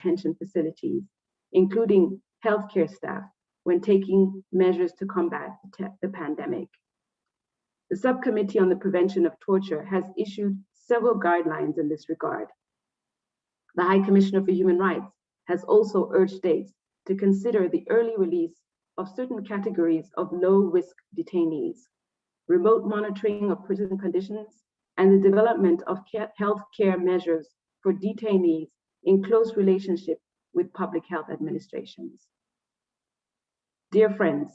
detention facilities, including healthcare staff, when taking measures to combat the pandemic. The Subcommittee on the Prevention of Torture has issued several guidelines in this regard. The High Commissioner for Human Rights has also urged states to consider the early release of certain categories of low-risk detainees, remote monitoring of prison conditions, and the development of health care measures for detainees in close relationship with public health administrations. Dear friends,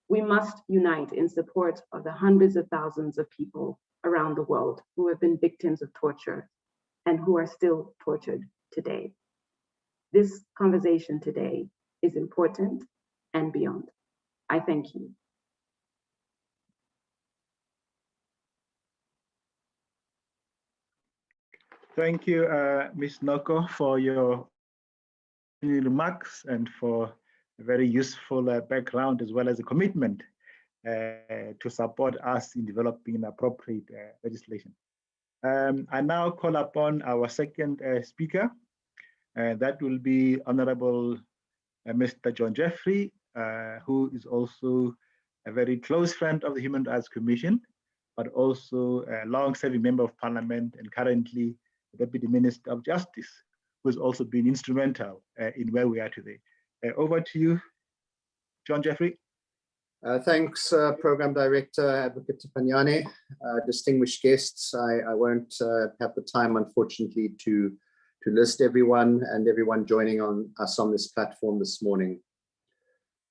we must unite in support of the hundreds of thousands of people around the world who have been victims of torture and who are still tortured today. This conversation today is important and beyond. I thank you. Thank you, Ms. Noko, for your remarks and for a very useful background, as well as a commitment to support us in developing appropriate legislation. I now call upon our second speaker. That will be Honorable Mr. John Jeffrey, who is also a very close friend of the Human Rights Commission, but also a long-serving member of Parliament and currently the Deputy Minister of Justice, who has also been instrumental in where we are today. Over to you, John Jeffrey. Thanks, Program Director, Advocate Tipanyane. Distinguished guests, I won't have the time, unfortunately, to list everyone and everyone joining us on this platform this morning.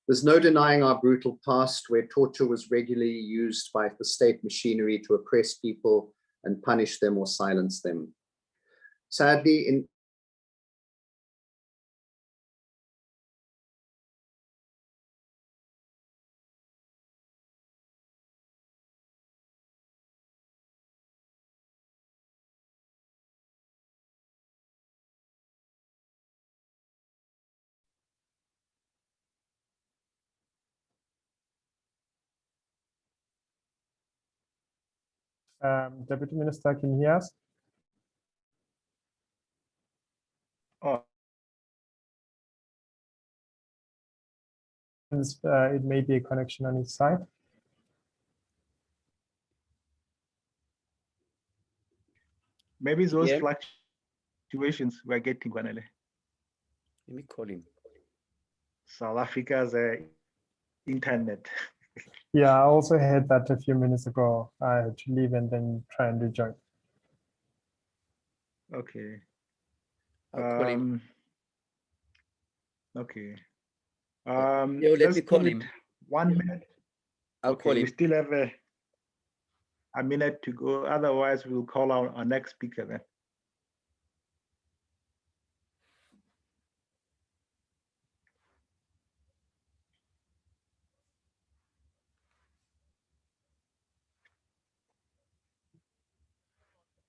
There's no denying our brutal past, where torture was regularly used by the state machinery to oppress people and punish them or silence them. Sadly, in Deputy Minister, can you hear us? Oh. It may be a connection on his side. Maybe those fluctuations we're getting, Kwanele. Let me call him. South Africa's internet. Yeah, I also heard that a few minutes ago. I had to leave and then try and rejoin. Okay. I'll call him. Okay. Let me call him. 1 minute. I'll call him. We still have a minute to go. Otherwise, we'll call our next speaker then.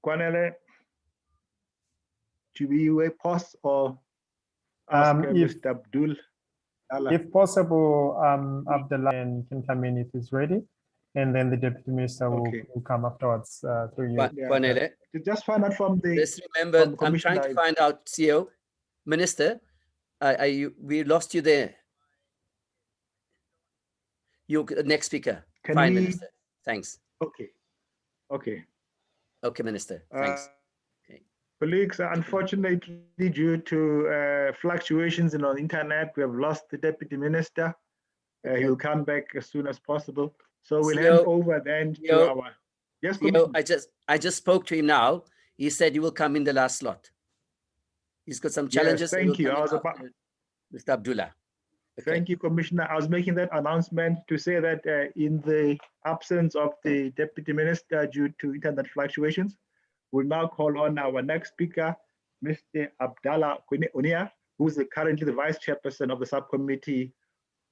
Kwanele, do we pause or ask Mr. Abdul? If possible, Abdullah and Kintamin, if he's ready, and then the Deputy Minister will come afterwards through you. Kwanele, just find out from the. Just remember, I'm trying to find out, CEO, Minister, we lost you there. You next speaker. Fine, Minister. Thanks. Okay. Okay. Okay, Minister. Thanks. Colleagues, unfortunately, due to fluctuations in our internet, we have lost the Deputy Minister. He will come back as soon as possible. So we'll hand over then to our. Yes, I just spoke to him now. He said he will come in the last slot. He's got some challenges. Yes, thank you. Mr. Abdullah. Okay. Thank you, Commissioner. I was making that announcement to say that in the absence of the Deputy Minister due to internet fluctuations, we'll now call on our next speaker, Mr. Abdallah Unia, who is currently the Vice Chairperson of the Subcommittee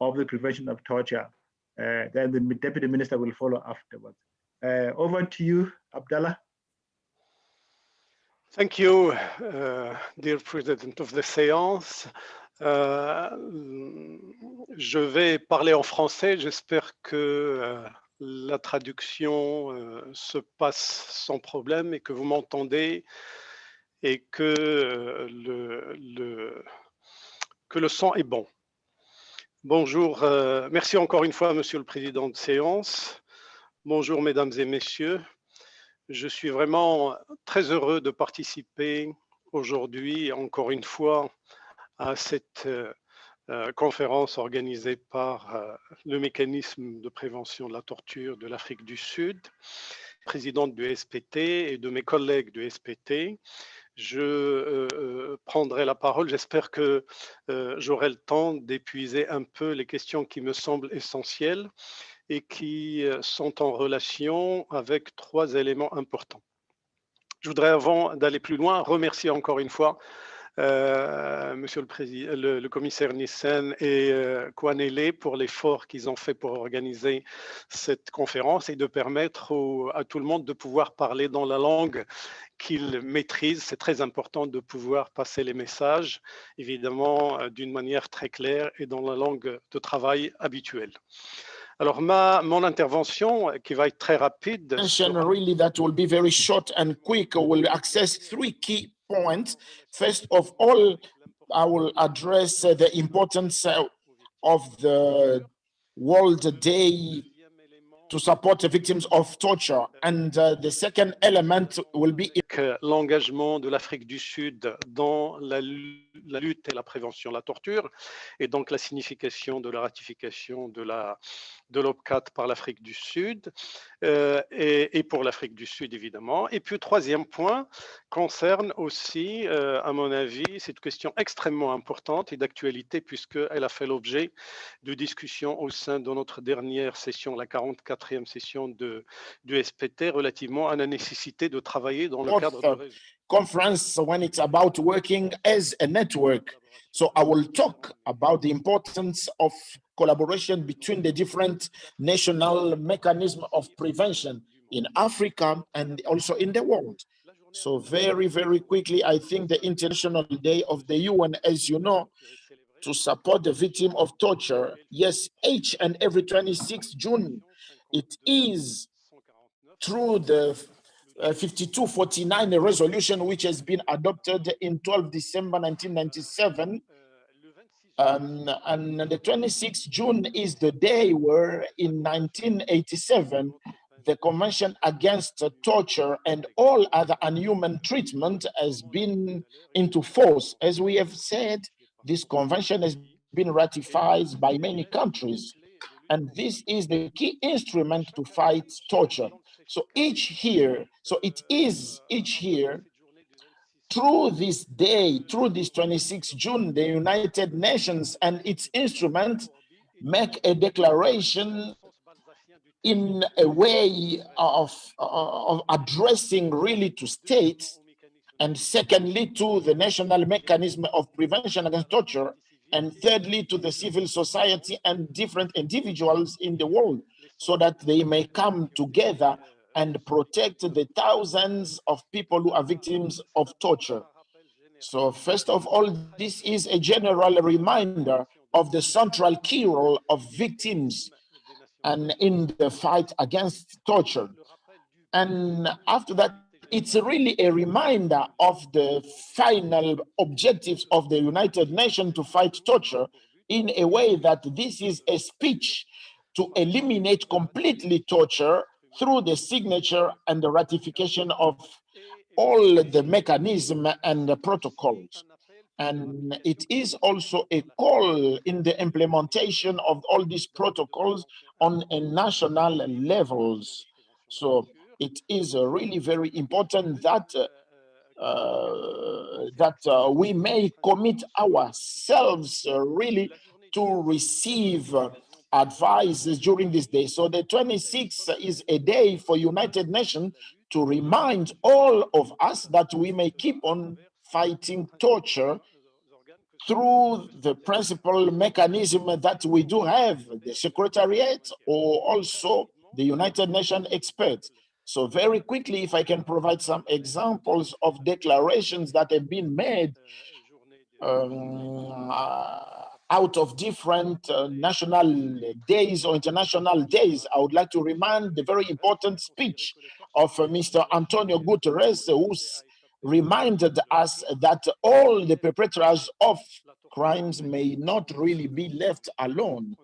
of the Prevention of Torture. Then the Deputy Minister will follow afterwards. Over to you, Abdallah. Thank you, dear President of the séance. Je vais parler en français. J'espère que la traduction se passe sans problème et que vous m'entendez et que le son est bon. Bonjour, merci encore une fois, Monsieur le Président de séance. Bonjour, Mesdames et Messieurs. Je suis vraiment très heureux de participer aujourd'hui, encore une fois, à cette conférence organisée par le mécanisme de prévention de la torture de l'Afrique du Sud, présidente du SPT et de mes collègues du SPT. Je prendrai la parole. J'espère que j'aurai le temps d'épuiser un peu les questions qui me semblent essentielles et qui sont en relation avec 3 éléments importants. Je voudrais, avant d'aller plus loin, remercier encore une fois Monsieur le Président, le commissaire Nissen et Kwanele pour l'effort qu'ils ont fait pour organiser cette conférence et de permettre à tout le monde de pouvoir parler dans la langue qu'ils maîtrisent. C'est très important de pouvoir passer les messages, évidemment, d'une manière très claire et dans la langue de travail habituelle. Alors, mon intervention, qui va être très rapide, really that will be very short and quick, will access 3 key points. First of all, I will address the importance of the World Day to support the victims of torture. And the second element will be l'engagement de l'Afrique du Sud dans la lutte et la prévention de la torture, et donc la signification de la ratification de l'OPCAT par l'Afrique du Sud, et pour l'Afrique du Sud, évidemment. Et puis, 3e point concerne aussi, à mon avis, cette question extrêmement importante et d'actualité, puisqu'elle a fait l'objet de discussions au sein de notre dernière session, la 44e session du SPT, relativement à la nécessité de travailler dans le cadre de conference when it's about working as a network. So I will talk about the importance of collaboration between the different national mechanisms of prevention in Africa and also in the world. So very, very quickly, I think the International Day of the UN, as you know, to support the victim of torture, yes, each and every 26 June, it is through the 5249 resolution, which has been adopted in 12 December 1997. And the 26th June is the day where in 1987, the Convention Against Torture and all other unhuman treatment has been into force. As we have said, this convention has been ratified by many countries, and this is the key instrument to fight torture. So each year, through this day, through this 26th June, the United Nations and its instruments make a declaration in a way of addressing really to states, and secondly to the national mechanism of prevention against torture, and thirdly to the civil society and different individuals in the world, so that they may come together and protect the thousands of people who are victims of torture. So first of all, this is a general reminder of the central key role of victims and in the fight against torture. And after that, it's really a reminder of the final objectives of the United Nations to fight torture, in a way that this is a speech to eliminate completely torture through the signature and the ratification of all the mechanism and the protocols. And it is also a call in the implementation of all these protocols on a national levels. So it is really very important that we may commit ourselves really to receive advice during this day. So the 26th is a day for United Nations to remind all of us that we may keep on fighting torture through the principal mechanism that we do have, the Secretariat or also the United Nations experts. So very quickly, if I can provide some examples of declarations that have been made out of different national days or international days, I would like to remind the very important speech of Mr. Antonio Guterres, reminded us that all the perpetrators of crimes may not really be left alone.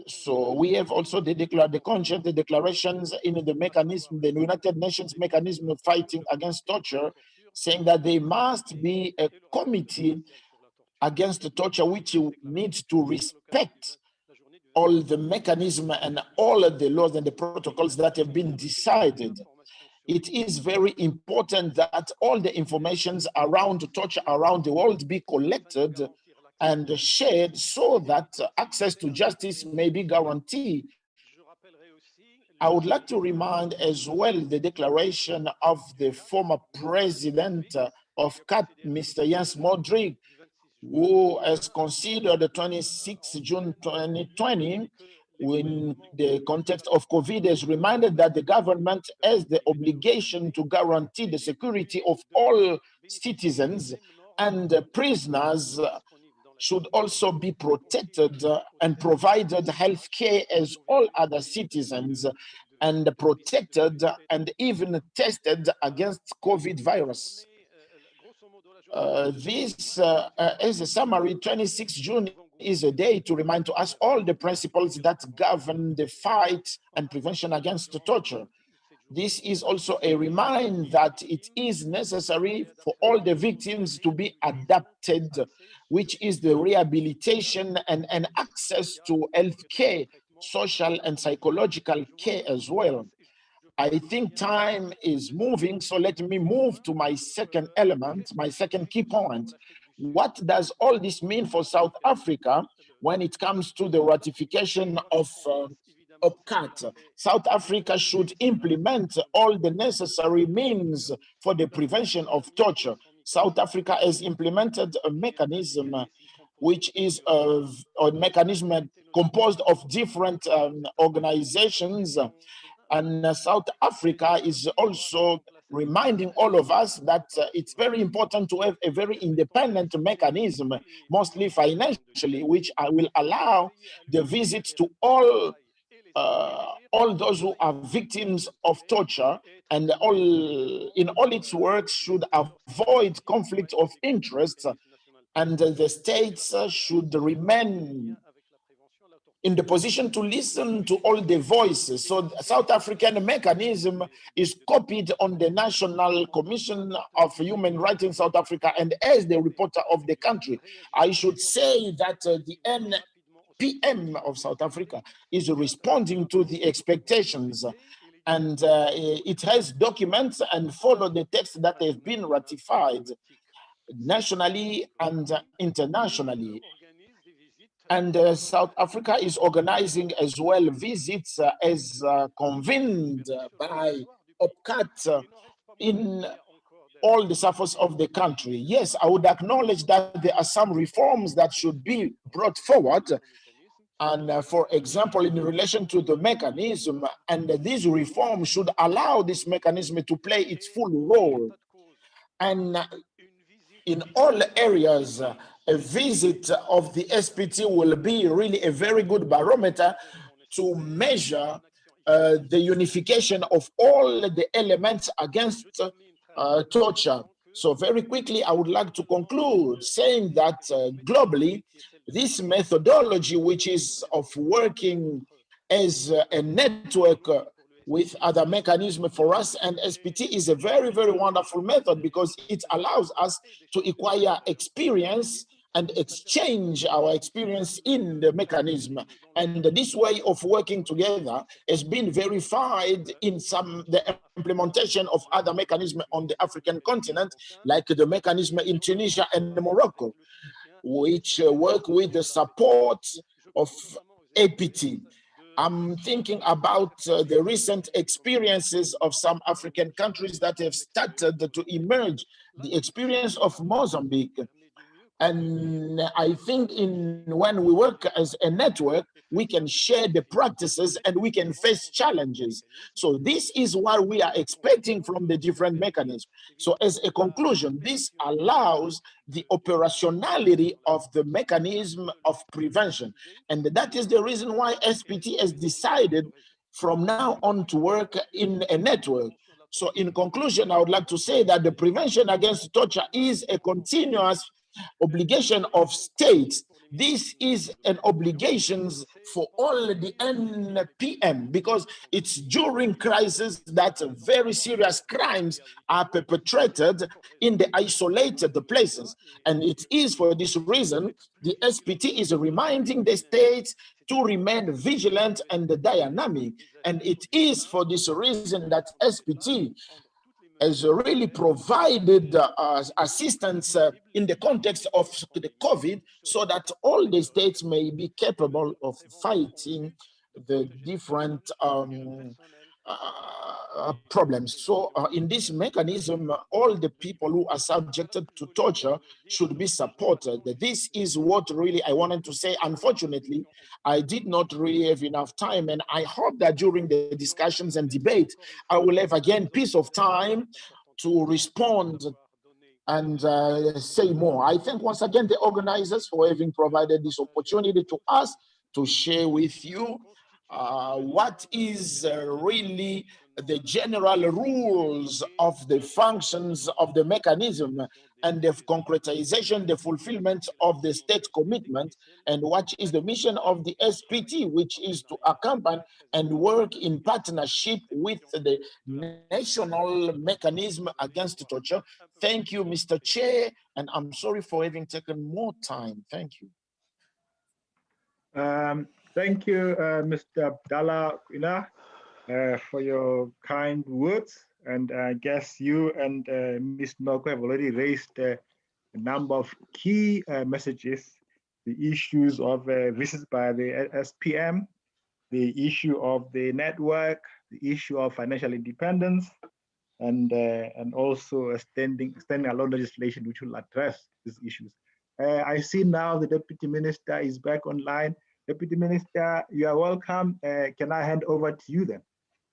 So we have also the conscience, the declarations in the mechanism, the United Nations mechanism of fighting against torture, saying that there must be a committee against the torture which needs to respect all the mechanism and all of the laws and the protocols that have been decided. It is very important that all the informations around torture around the world be collected and shared so that access to justice may be guaranteed. I would like to remind as well the declaration of the former president of CAT, Mr. Jens Modric, who has considered the 26th June 2020 in the context of COVID, has reminded that the government has the obligation to guarantee the security of all citizens, and prisoners should also be protected and provided health care as all other citizens, and protected and even tested against COVID virus. As a summary, 26 June is a day to remind to us all the principles that govern the fight and prevention against torture. This is also a reminder that it is necessary for all the victims to be adapted, which is the rehabilitation and access to health care, social and psychological care as well. I think time is moving, so let me move to my second element, my second key point. What does all this mean for South Africa when it comes to the ratification of CAT? South Africa should implement all the necessary means for the prevention of torture. South Africa has implemented a mechanism which is a mechanism composed of different organizations. And South Africa is also reminding all of us that it's very important to have a very independent mechanism, mostly financially, which will allow the visits to all those who are victims of torture, and in all its works should avoid conflict of interest, and the states should remain in the position to listen to all the voices. So the South African mechanism is copied on the National Commission of Human Rights in South Africa, and as the reporter of the country, I should say that the NPM of South Africa is responding to the expectations, and it has documents and follow the text that have been ratified nationally and internationally. And South Africa is organizing as well visits as convened by OPCAT in all the surface of the country. Yes, I would acknowledge that there are some reforms that should be brought forward. And for example, in relation to the mechanism, and these reforms should allow this mechanism to play its full role. And in all areas, a visit of the SPT will be really a very good barometer to measure the unification of all the elements against torture. So very quickly, I would like to conclude saying that globally, this methodology, which is of working as a network with other mechanisms for us, and SPT is a very, very wonderful method because it allows us to acquire experience and exchange our experience in the mechanism. And this way of working together has been verified in the implementation of other mechanisms on the African continent, like the mechanism in Tunisia and Morocco, which work with the support of APT. I'm thinking about the recent experiences of some African countries that have started to emerge, the experience of Mozambique. And I think when we work as a network, we can share the practices and we can face challenges. So this is what we are expecting from the different mechanisms. So as a conclusion, this allows the operationality of the mechanism of prevention. And that is the reason why SPT has decided from now on to work in a network. So in conclusion, I would like to say that the prevention against torture is a continuous obligation of states. This is an obligation for all the NPM, because it's during crisis that very serious crimes are perpetrated in the isolated places. And it is for this reason, the SPT is reminding the states to remain vigilant and dynamic. And it is for this reason that SPT has really provided assistance in the context of the COVID, so that all the states may be capable of fighting the different problems. So in this mechanism, all the people who are subjected to torture should be supported. This is what really I wanted to say. Unfortunately, I did not really have enough time, and I hope that during the discussions and debate, I will have again piece of time to respond and say more. I thank once again the organizers for having provided this opportunity to us to share with you what is really the general rules of the functions of the mechanism and the concretization, the fulfillment of the state commitment, and what is the mission of the SPT, which is to accompany and work in partnership with the national mechanism against torture. Thank you, Mr. Chair, and I'm sorry for having taken more time. Thank you. Thank you, Mr. Abdallah Quina, for your kind words. And I guess you and Ms. Noko have already raised a number of key messages: the issues of visits by the SPM, the issue of the network, the issue of financial independence, and also standing alone legislation which will address these issues. I see now the Deputy Minister is back online. Deputy Minister, you are welcome. Can I hand over to you then?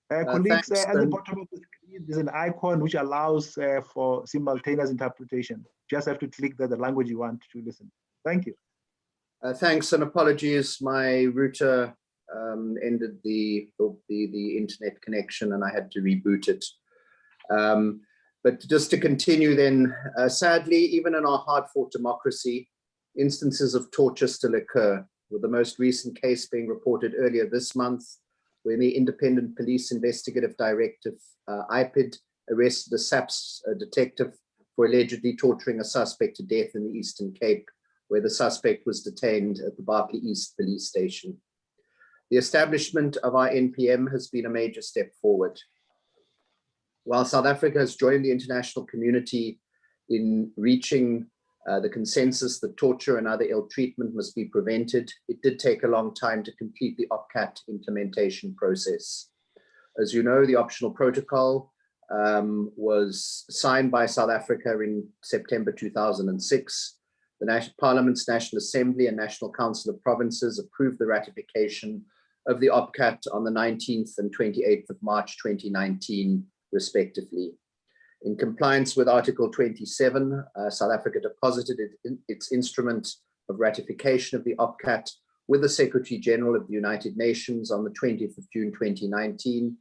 Colleagues, at the bottom of the screen, there's an icon which allows for simultaneous interpretation. Just have to click the language you want to listen. Thank you. Thanks, and apologies. My router ended the internet connection and I had to reboot it. But just to continue then, sadly, even in our hard-fought democracy, instances of torture still occur, with the most recent case being reported earlier this month, when the Independent Police Investigative Directive, IPID, arrested a SAPS detective for allegedly torturing a suspect to death in the Eastern Cape, where the suspect was detained at the Berkeley East Police Station. The establishment of our NPM has been a major step forward. While South Africa has joined the international community in reaching the consensus that torture and other ill treatment must be prevented, it did take a long time to complete the OPCAT implementation process. As you know, the optional protocol was signed by South Africa in September 2006. The Parliament's National Assembly and National Council of Provinces approved the ratification of the OPCAT on the 19th and 28th of March 2019, respectively. In compliance with Article 27, South Africa deposited its instrument of ratification of the OPCAT with the Secretary General of the United Nations on the 20th of June 2019.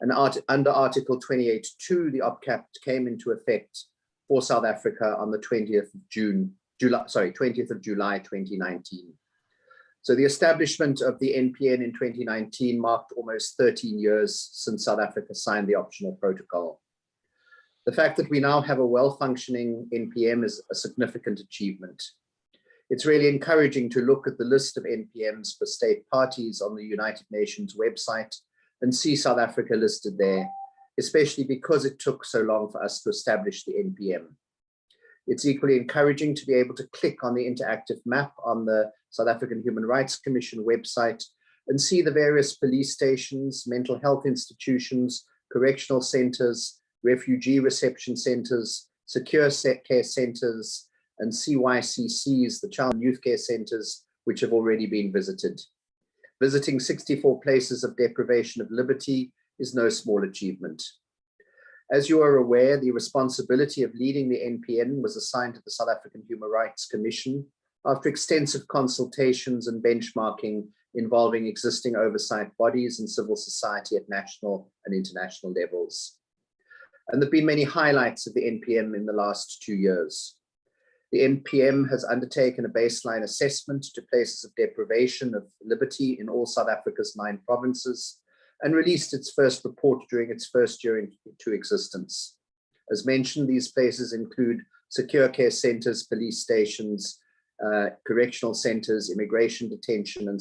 And under Article 28.2, the OPCAT came into effect for South Africa on the 20th of July 2019. So the establishment of the NPN in 2019 marked almost 13 years since South Africa signed the optional protocol. The fact that we now have a well-functioning NPM is a significant achievement. It's really encouraging to look at the list of NPMs for state parties on the United Nations website and see South Africa listed there, especially because it took so long for us to establish the NPM. It's equally encouraging to be able to click on the interactive map on the South African Human Rights Commission website and see the various police stations, mental health institutions, correctional centers, refugee reception centers, secure care centers, and CYCCs, the Child and Youth Care Centers, which have already been visited. Visiting 64 places of deprivation of liberty is no small achievement. As you are aware, the responsibility of leading the NPN was assigned to the South African Human Rights Commission after extensive consultations and benchmarking involving existing oversight bodies and civil society at national and international levels. And there have been many highlights of the NPM in the last 2 years. The NPM has undertaken a baseline assessment to places of deprivation of liberty in all South Africa's 9 provinces and released its first report during its first year into existence. As mentioned, these places include secure care centers, police stations, correctional centers, immigration detention, and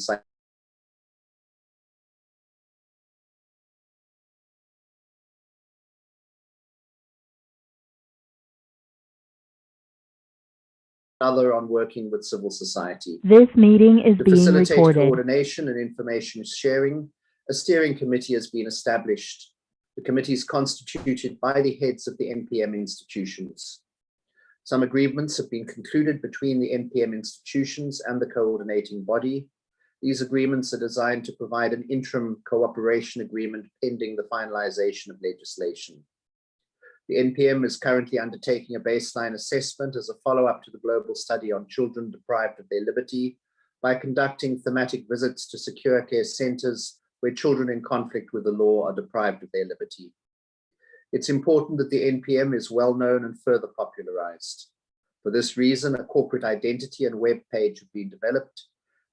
other on working with civil society. This meeting is To being facilitate recorded. coordination and information sharing, a steering committee has been established. The committee is constituted by the heads of the NPM institutions. Some agreements have been concluded between the NPM institutions and the coordinating body. These agreements are designed to provide an interim cooperation agreement pending the finalization of legislation. The NPM is currently undertaking a baseline assessment as a follow-up to the global study on children deprived of their liberty by conducting thematic visits to secure care centers where children in conflict with the law are deprived of their liberty. It's important that the NPM is well known and further popularized. For this reason, a corporate identity and web page have been developed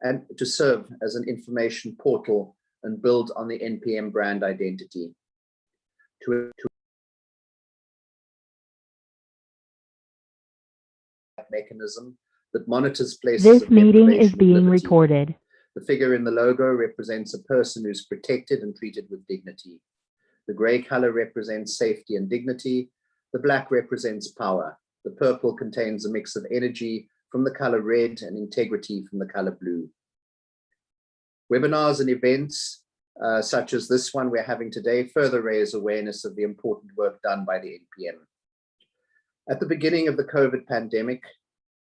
and to serve as an information portal and build on the NPM brand identity. Mechanism that monitors places This of meeting deprivation is of being liberty. recorded. The figure in the logo represents a person who's protected and treated with dignity. The gray color represents safety and dignity. The black represents power. The purple contains a mix of energy from the color red and integrity from the color blue. Webinars and events such as this one we're having today further raise awareness of the important work done by the NPM. At the beginning of the COVID pandemic,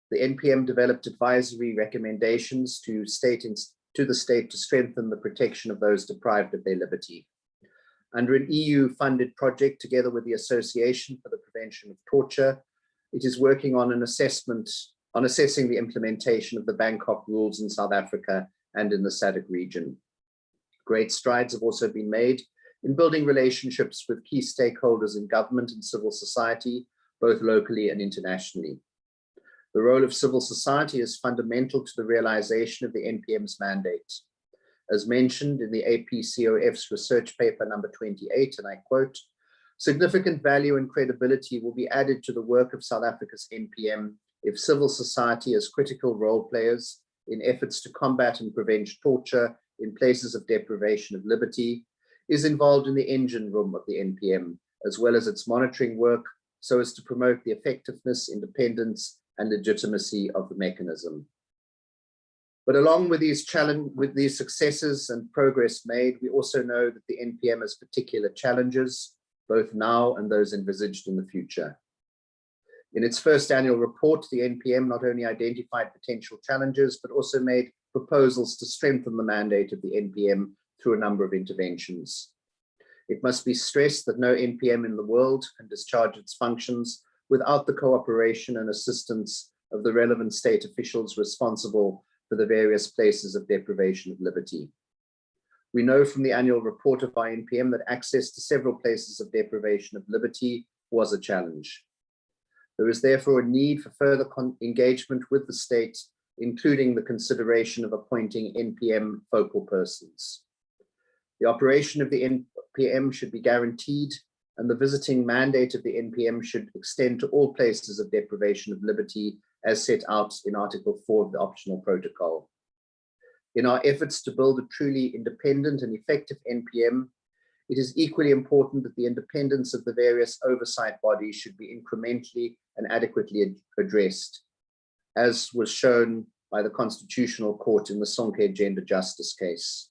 the NPM developed advisory recommendations to the state to strengthen the protection of those deprived of their liberty. Under an EU-funded project together with the Association for the Prevention of Torture, it is working on an assessment on assessing the implementation of the Bangkok rules in South Africa and in the SADC region. Great strides have also been made in building relationships with key stakeholders in government and civil society, both locally and internationally. The role of civil society is fundamental to the realization of the NPM's mandate. As mentioned in the APCOF's research paper number 28, and I quote, "Significant value and credibility will be added to the work of South Africa's NPM if civil society as critical role players in efforts to combat and prevent torture in places of deprivation of liberty is involved in the engine room of the NPM, as well as its monitoring work, so as to promote the effectiveness, independence, and legitimacy of the mechanism." But along with these successes and progress made, we also know that the NPM has particular challenges, both now and those envisaged in the future. In its first annual report, the NPM not only identified potential challenges, but also made proposals to strengthen the mandate of the NPM through a number of interventions. It must be stressed that no NPM in the world can discharge its functions without the cooperation and assistance of the relevant state officials responsible for the various places of deprivation of liberty. We know from the annual report of our NPM that access to several places of deprivation of liberty was a challenge. There is therefore a need for further engagement with the state, including the consideration of appointing NPM focal persons. The operation of the NPM should be guaranteed, and the visiting mandate of the NPM should extend to all places of deprivation of liberty as set out in Article 4 of the optional protocol. In our efforts to build a truly independent and effective NPM, it is equally important that the independence of the various oversight bodies should be incrementally and adequately addressed, as was shown by the Constitutional Court in the Sonke gender justice case.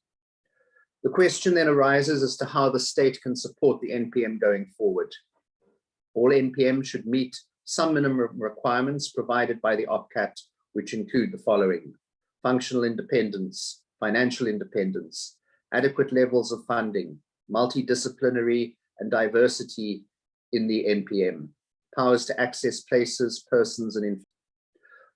The question then arises as to how the state can support the NPM going forward. All NPM should meet some minimum requirements provided by the OPCAT, which include the following: functional independence, financial independence, adequate levels of funding, multidisciplinary and diversity in the NPM, powers to access places, persons, and information.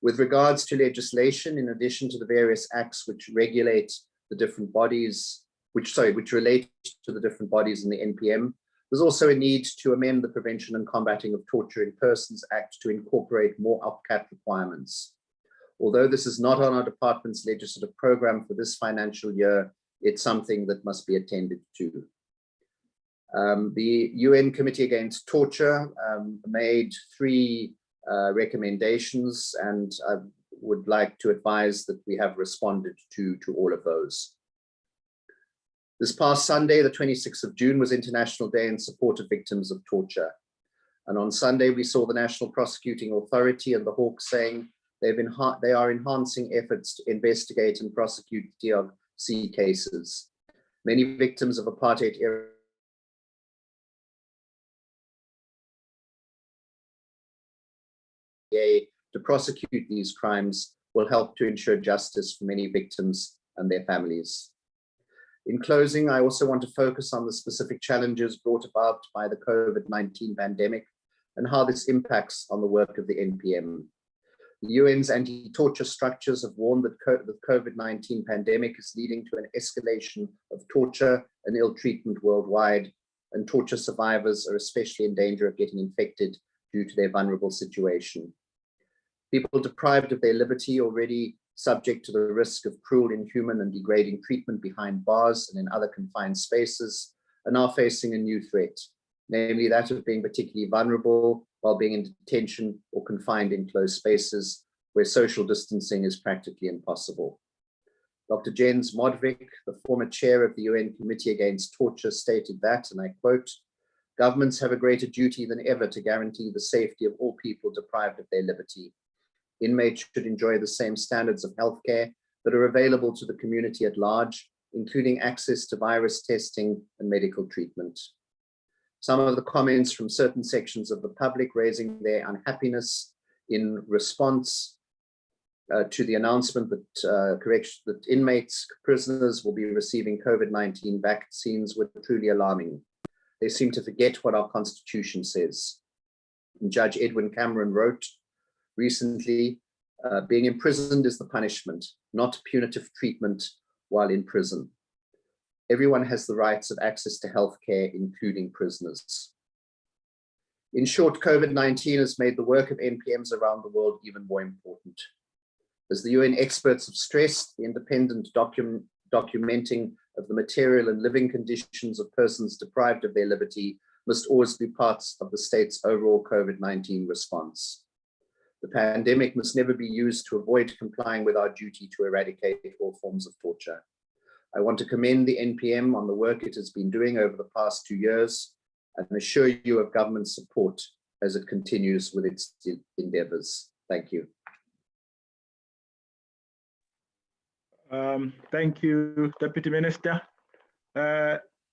With regards to legislation, in addition to the various acts which regulate the different bodies, which relate to the different bodies in the NPM, There's also a need to amend the Prevention and Combating of Torture in Persons Act to incorporate more OPCAT requirements. Although this is not on our department's legislative program for this financial year, it's something that must be attended to. The UN Committee Against Torture made 3 recommendations, and I would like to advise that we have responded to all of those. This past Sunday, the 26th of June, was International Day in support of victims of torture. And on Sunday, we saw the National Prosecuting Authority and the Hawks saying they are enhancing efforts to investigate and prosecute DRC cases. Many victims of apartheid era to prosecute these crimes will help to ensure justice for many victims and their families. In closing, I also want to focus on the specific challenges brought about by the COVID-19 pandemic and how this impacts on the work of the NPM. The UN's anti-torture structures have warned that the COVID-19 pandemic is leading to an escalation of torture and ill treatment worldwide, and torture survivors are especially in danger of getting infected due to their vulnerable situation. People deprived of their liberty, already subject to the risk of cruel, inhuman, and degrading treatment behind bars and in other confined spaces, are now facing a new threat, namely that of being particularly vulnerable while being in detention or confined in closed spaces where social distancing is practically impossible. Dr. Jens Modvik, the former chair of the UN Committee Against Torture, stated that, and I quote, "Governments have a greater duty than ever to guarantee the safety of all people deprived of their liberty. Inmates should enjoy the same standards of healthcare that are available to the community at large, including access to virus testing and medical treatment." Some of the comments from certain sections of the public raising their unhappiness in response to the announcement that inmates, prisoners will be receiving COVID-19 vaccines were truly alarming. They seem to forget what our Constitution says. And Judge Edwin Cameron wrote recently, being imprisoned is the punishment, not punitive treatment while in prison. Everyone has the rights of access to healthcare, including prisoners. In short, COVID-19 has made the work of NPMs around the world even more important. As the UN experts have stressed, the independent documenting of the material and living conditions of persons deprived of their liberty must always be parts of the state's overall COVID-19 response. The pandemic must never be used to avoid complying with our duty to eradicate all forms of torture. I want to commend the NPM on the work it has been doing over the past 2 years and assure you of government support as it continues with its endeavors. Thank you. Thank you, Deputy Minister.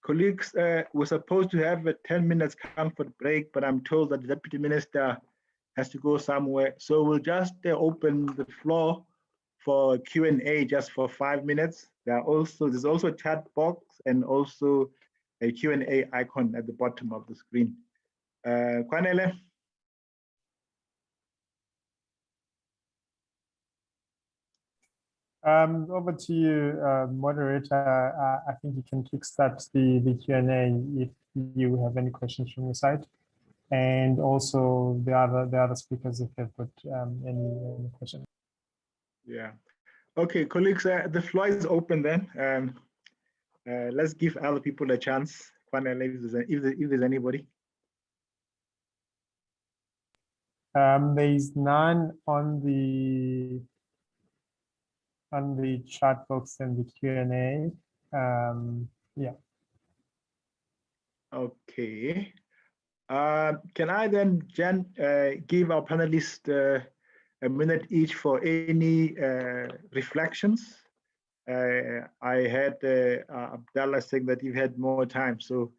Colleagues, we're supposed to have a 10 minutes comfort break, but I'm told that the Deputy Minister has to go somewhere. So we'll just open the floor for Q&A just for 5 minutes. There's also a chat box and also a Q&A icon at the bottom of the screen. Kwanele? Over to you, moderator. I think you can kickstart the Q&A if you have any questions from your side, and also the other speakers if they've got any questions. Yeah. Okay, colleagues, the floor is open then. Let's give other people a chance. If there's anybody. There is none on the chat box and the Q&A. Yeah. Okay. Can I then, Jen, give our panelists a minute each for any reflections? I had Abdallah saying that you had more time, so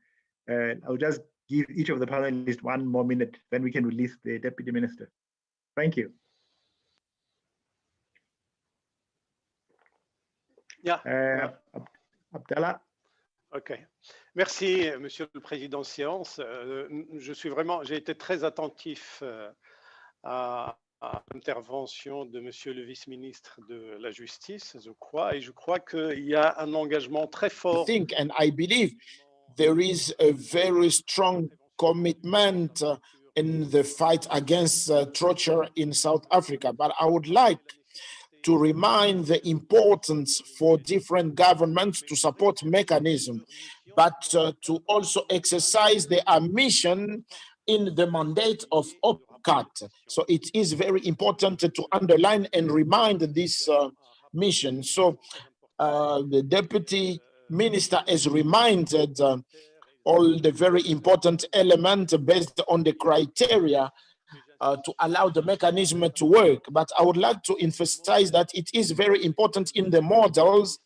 I'll just give each of the panelists 1 more minute, then we can release the Deputy Minister. Thank you. Yeah. Abdallah. OK. Merci, Monsieur le Président de séance. J'ai été très attentif à l'intervention de Monsieur le vice-ministre de la Justice, je crois, et je crois qu'il y a un engagement très fort. And I believe there is a very strong commitment in the fight against torture in South Africa. But I would like to remind the importance for different governments to support mechanism, but to also exercise their mission in the mandate of OPCAT. So it is very important to underline and remind this mission. So the Deputy Minister has reminded all the very important elements based on the criteria to allow the mechanism to work. But I would like to emphasize that it is very important in the models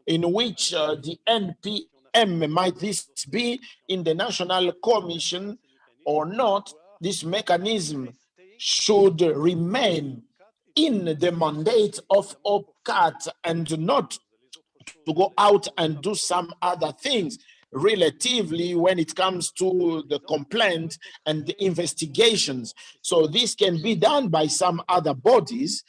in which the NPM, might this be in the National Commission or not, this mechanism should remain in the mandate of OPCAT and not to go out and do some other things relatively when it comes to the complaint and the investigations. So this can be done by some other bodies,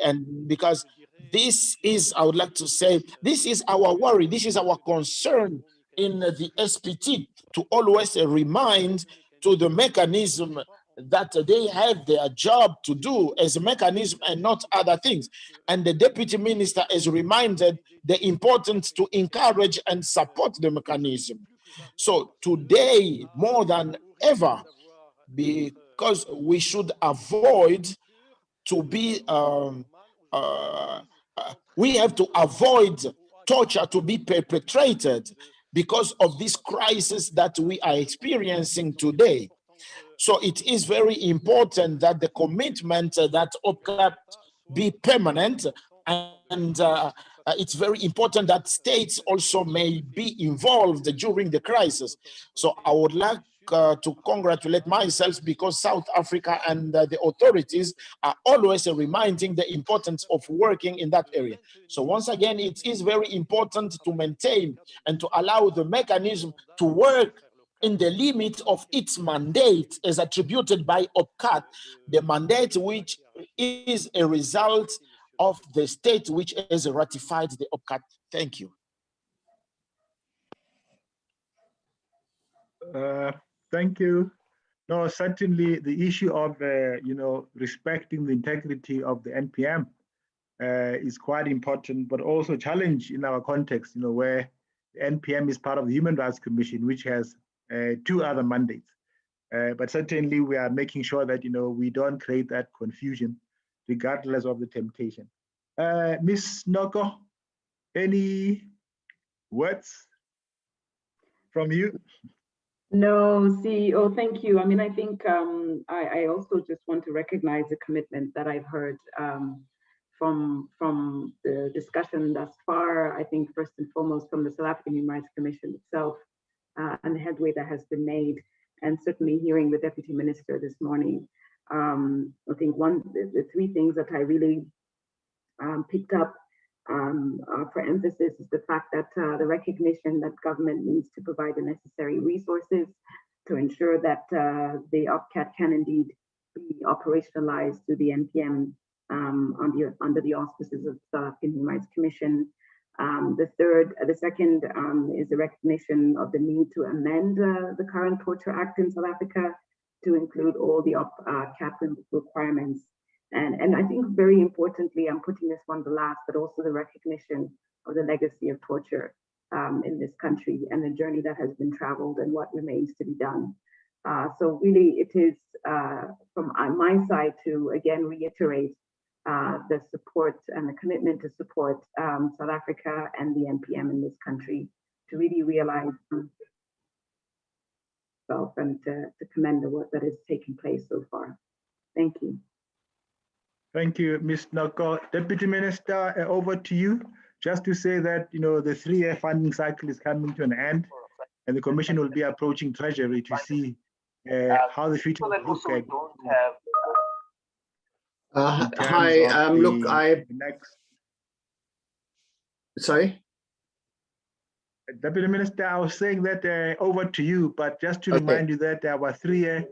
and because this is, I would like to say, this is our worry, this is our concern in the SPT, to always remind to the mechanism that they have their job to do as a mechanism and not other things. And the Deputy Minister has reminded the importance to encourage and support the mechanism. So today, more than ever, because we should avoid to be, we have to avoid torture to be perpetrated because of this crisis that we are experiencing today. So it is very important that the commitment that OPCAT be permanent, and it's very important that states also may be involved during the crisis. So I would like to congratulate myself because South Africa and the authorities are always reminding the importance of working in that area. So once again, it is very important to maintain and to allow the mechanism to work in the limit of its mandate as attributed by OPCAT, the mandate which is a result of the state which has ratified the OPCAT. Thank you. Thank you. No, certainly the issue of respecting the integrity of the NPM is quite important, but also a challenge in our context, where the NPM is part of the Human Rights Commission, which has 2 other mandates. But certainly we are making sure that we don't create that confusion, regardless of the temptation. Ms. Noko, any words from you? No, CEO, thank you. I mean, I think I also just want to recognize the commitment that I've heard from the discussion thus far. I think first and foremost from the South African Human Rights Commission itself and the headway that has been made, and certainly hearing the Deputy Minister this morning. I think the 3 things that I really picked up for emphasis is the fact that the recognition that government needs to provide the necessary resources to ensure that the OPCAT can indeed be operationalized through the NPM under the auspices of the South African Human Rights Commission. The second is the recognition of the need to amend the current Torture Act in South Africa to include all the OPCAT requirements. And I think very importantly, I'm putting this one to last, but also the recognition of the legacy of torture in this country and the journey that has been traveled and what remains to be done. So really it is from my side to again reiterate the support and the commitment to support South Africa and the NPM in this country to really realize itself and to commend the work that is taking place so far. Thank you. Thank you, Ms. Noko. Deputy Minister, over to you. Just to say that the 3-year funding cycle is coming to an end, and the Commission will be approaching Treasury to see how the future will look like. Hi, look, sorry? Deputy Minister, I was saying that over to you, but just to remind you that our 3-year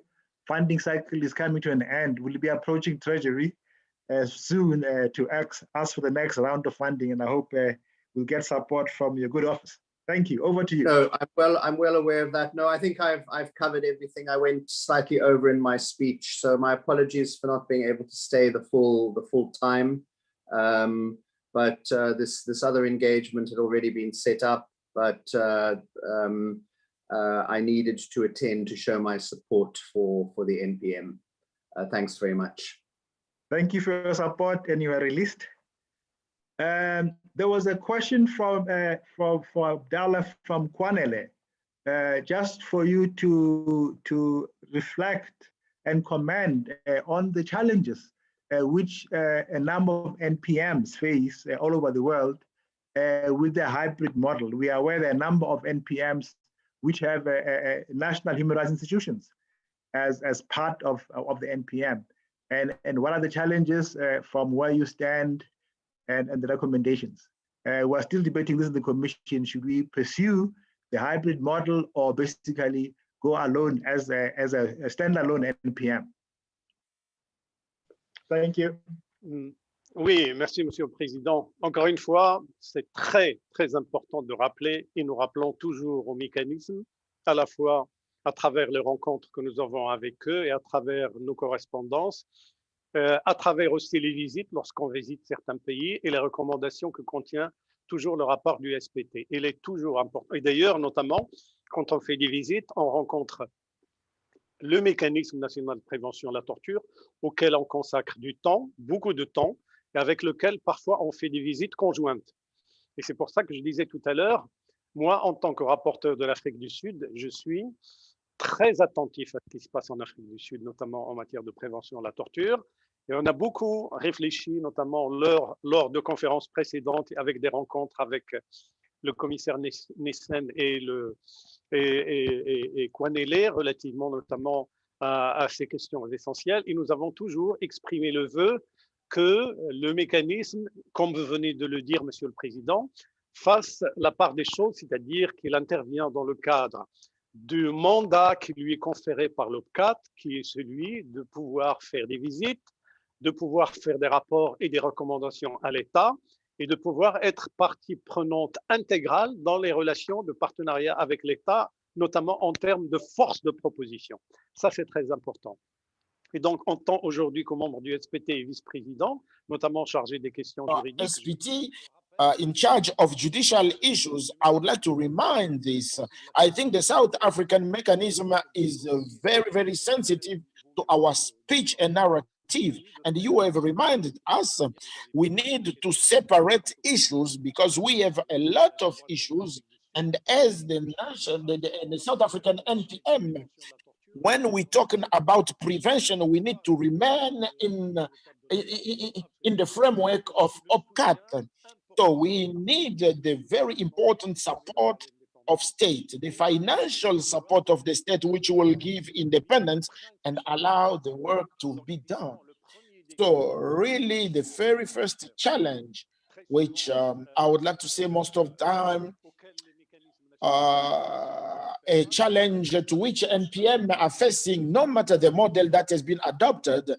funding cycle is coming to an end. We'll be approaching Treasury soon to ask for the next round of funding, and I hope we'll get support from your good office. Thank you. Over to you. No, I'm well aware of that. No, I think I've covered everything. I went slightly over in my speech, so my apologies for not being able to stay the full time. But this other engagement had already been set up, but I needed to attend to show my support for the NPM. Thanks very much. Thank you for your support, and you are released. There was a question from Abdallah from Kwanele, just for you to reflect and comment on the challenges which a number of NPMs face all over the world with the hybrid model. We are aware there are a number of NPMs which have national human rights institutions as part of the NPM. And what are the challenges from where you stand and the recommendations? We're still debating this in the Commission. Should we pursue the hybrid model or basically go alone as a standalone NPM? Thank you. Oui, merci, Monsieur le Président. Encore une fois, c'est très, très important de rappeler, et nous rappelons toujours au mécanisme, à la fois à travers les rencontres que nous avons avec eux et à travers nos correspondances, à travers aussi les visites lorsqu'on visite certains pays et les recommandations que contient toujours le rapport du SPT. Il est toujours important. Et d'ailleurs, notamment, quand on fait des visites, on rencontre le mécanisme national de prévention de la torture, auquel on consacre du temps, beaucoup de temps, et avec lequel parfois on fait des visites conjointes. Et c'est pour ça que je disais tout à l'heure, moi, en tant que rapporteur de l'Afrique du Sud, je suis très attentif à ce qui se passe en Afrique du Sud, notamment en matière de prévention de la torture. Et on a beaucoup réfléchi, notamment lors de conférences précédentes, avec des rencontres avec le commissaire Nissen et Kwanele, relativement notamment à ces questions essentielles. Et nous avons toujours exprimé le vœu que le mécanisme, comme vous venez de le dire, Monsieur le Président, fasse la part des choses, c'est-à-dire qu'il intervient dans le cadre du mandat qui lui est conféré par l'OPCAT, qui est celui de pouvoir faire des visites, de pouvoir faire des rapports et des recommandations à l'État et de pouvoir être partie prenante intégrale dans les relations de partenariat avec l'État, notamment en termes de force de proposition. Ça, c'est très important. Et donc, en tant aujourd'hui comme membre du SPT et vice-président, notamment chargé des questions juridiques. SPT, in charge of judicial issues, I would like to remind this. I think the South African mechanism is very, very sensitive to our speech and narrative. And you have reminded us we need to separate issues because we have a lot of issues. And as the South African NPM, when we're talking about prevention, we need to remain in the framework of OPCAT. So we need the very important support of state, the financial support of the state, which will give independence and allow the work to be done. So really the very first challenge, which I would like to say most of the time, a challenge to which NPM are facing, no matter the model that has been adopted,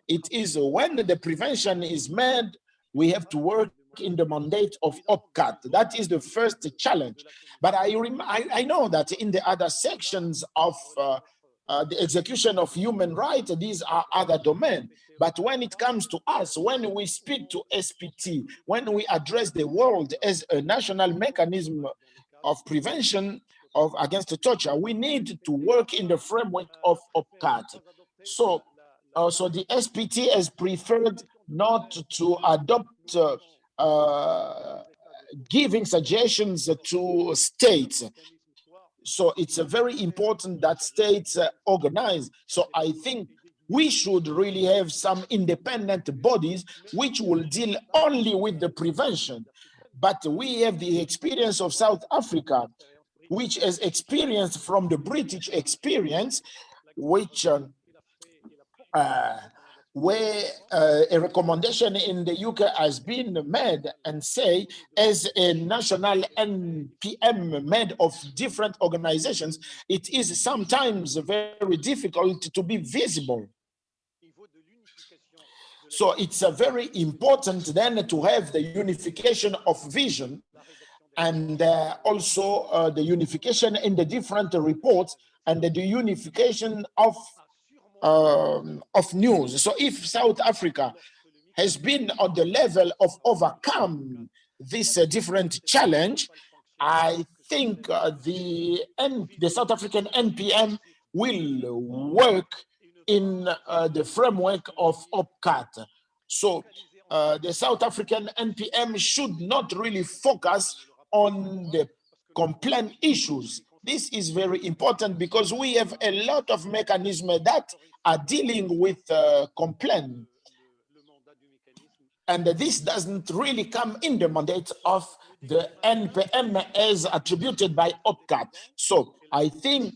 it is when the prevention is made, we have to work in the mandate of OPCAT. That is the first challenge. But I know that in the other sections of the execution of human rights, these are other domains. But when it comes to us, when we speak to SPT, when we address the world as a national mechanism of prevention against torture, we need to work in the framework of OPCAT. So the SPT has preferred not to adopt giving suggestions to states. So it's very important that states organize. So I think we should really have some independent bodies which will deal only with the prevention. But we have the experience of South Africa, which has experienced from the British experience, which where a recommendation in the UK has been made and say, as a national NPM made of different organizations, it is sometimes very difficult to be visible. So it's very important then to have the unification of vision and also the unification in the different reports and the unification of news. So if South Africa has been on the level of overcome this different challenge, I think the South African NPM will work in the framework of OPCAT. So the South African NPM should not really focus on the complaint issues. This is very important because we have a lot of mechanisms that are dealing with complaint. And this doesn't really come in the mandate of the NPM as attributed by OPCAT. So I think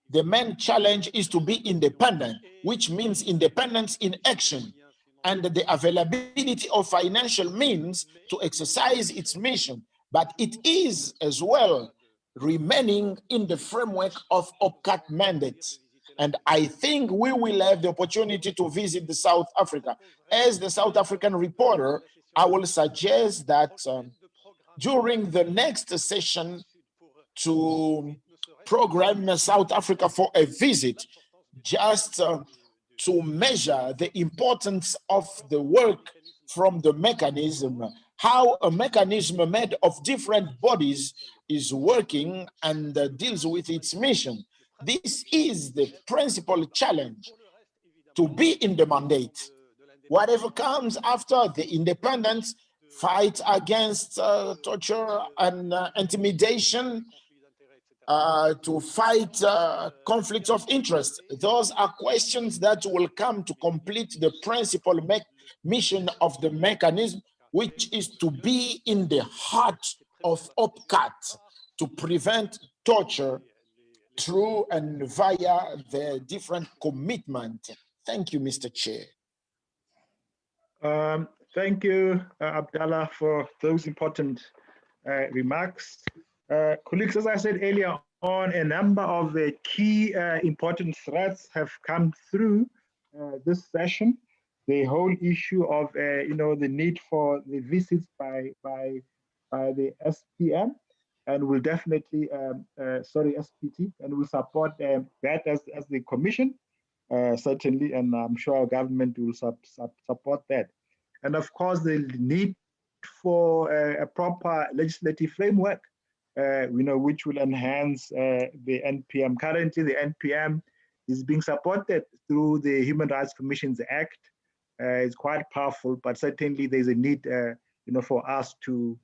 the main challenge is to be independent, which means independence in action and the availability of financial means to exercise its mission. But it is as well remaining in the framework of OPCAT mandates. And I think we will have the opportunity to visit the South Africa. As the South African reporter, I will suggest that during the next session to program South Africa for a visit, just to measure the importance of the work from the mechanism, how a mechanism made of different bodies is working and deals with its mission. This is the principal challenge, to be in the mandate. Whatever comes after the independence, fight against torture and intimidation, to fight conflicts of interest. Those are questions that will come to complete the principal mission of the mechanism, which is to be in the heart of OPCAT, to prevent torture through and via the different commitment. Thank you, Mr. Chair. Thank you, Abdallah, for those important remarks. Colleagues, as I said earlier on, a number of the key important threats have come through this session. The whole issue of the need for the visits by the SPM, and will definitely SPT, and will support that as the Commission certainly, and I'm sure our government will support that. And of course, the need for a proper legislative framework, which will enhance the NPM. Currently, the NPM is being supported through the Human Rights Commissions Act. It's quite powerful, but certainly there's a need, for us to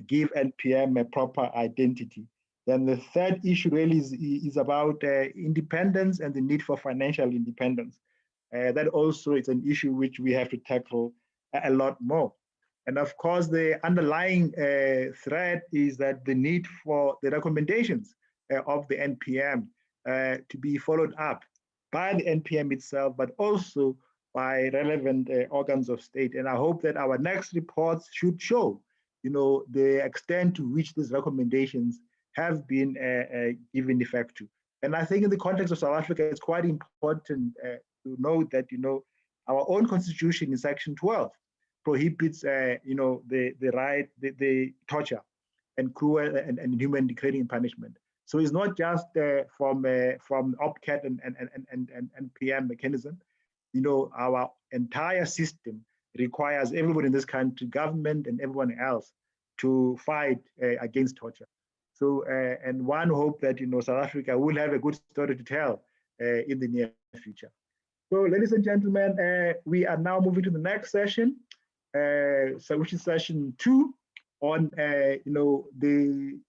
give NPM a proper identity. Then the third issue really is about independence and the need for financial independence. That also is an issue which we have to tackle a lot more. And of course, the underlying threat is that the need for the recommendations of the NPM to be followed up by the NPM itself, but also by relevant organs of state. And I hope that our next reports should show, the extent to which these recommendations have been given effect to. And I think in the context of South Africa, it's quite important to note that, our own constitution in section 12 prohibits, the right, the torture and cruel and inhuman degrading punishment. So it's not just from OPCAT and PM mechanism. Our entire system requires everybody in this country, government and everyone else, to fight against torture. So, and one hope that, South Africa will have a good story to tell in the near future. So, ladies and gentlemen, we are now moving to the next session, which is session 2 on, the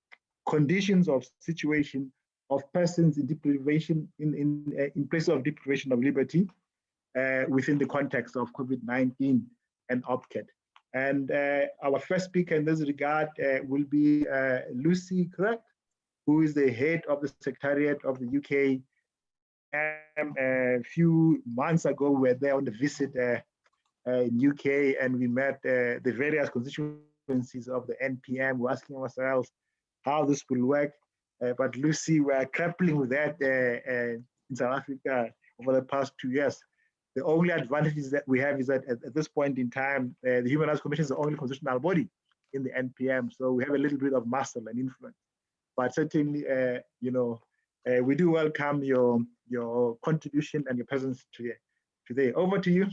conditions of situation of persons in deprivation, in places of deprivation of liberty within the context of COVID-19 and OPCAT. And our first speaker in this regard will be Lucy Craig, who is the head of the Secretariat of the UK. A few months ago, we were there on the visit in UK, and we met the various constituencies of the NPM. We're asking ourselves how this will work. But Lucy, we're grappling with that in South Africa over the past 2 years. The only advantage that we have is that at this point in time, the Human Rights Commission is the only constitutional body in the NPM. So we have a little bit of muscle and influence. But certainly, we do welcome your contribution and your presence today. Over to you.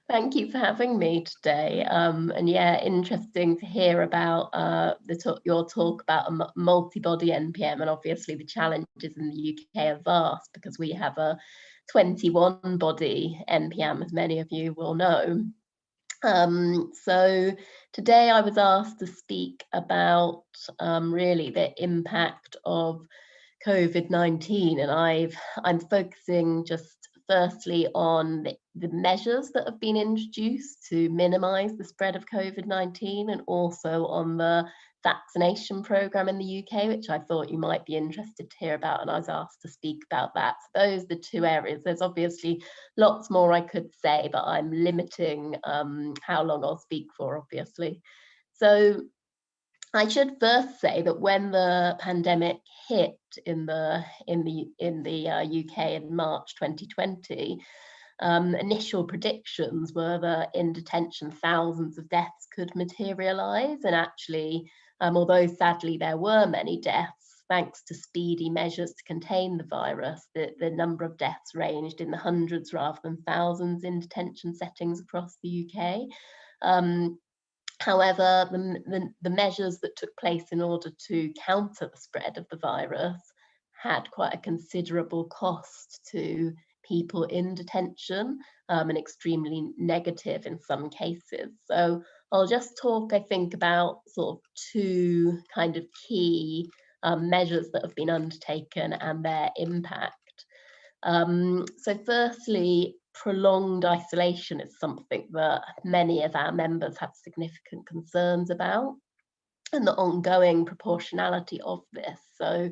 Thank you for having me today. And yeah, interesting to hear about your talk about a multi-body NPM, and obviously the challenges in the UK are vast because we have a 21-body NPM, as many of you will know. So today I was asked to speak about really the impact of COVID-19, and I'm focusing just firstly on the measures that have been introduced to minimize the spread of COVID-19, and also on the vaccination program in the UK, which I thought you might be interested to hear about, and I was asked to speak about that. So those are the two areas. There's obviously lots more I could say, but I'm limiting how long I'll speak for, obviously. So I should first say that when the pandemic hit in the UK in March 2020, initial predictions were that in detention thousands of deaths could materialise, and actually, although sadly there were many deaths, thanks to speedy measures to contain the virus, the number of deaths ranged in the hundreds rather than thousands in detention settings across the UK. However, the measures that took place in order to counter the spread of the virus had quite a considerable cost to people in detention, and extremely negative in some cases. So I'll just talk, I think, about sort of two kind of key measures that have been undertaken and their impact. So firstly, prolonged isolation is something that many of our members have significant concerns about, and the ongoing proportionality of this. So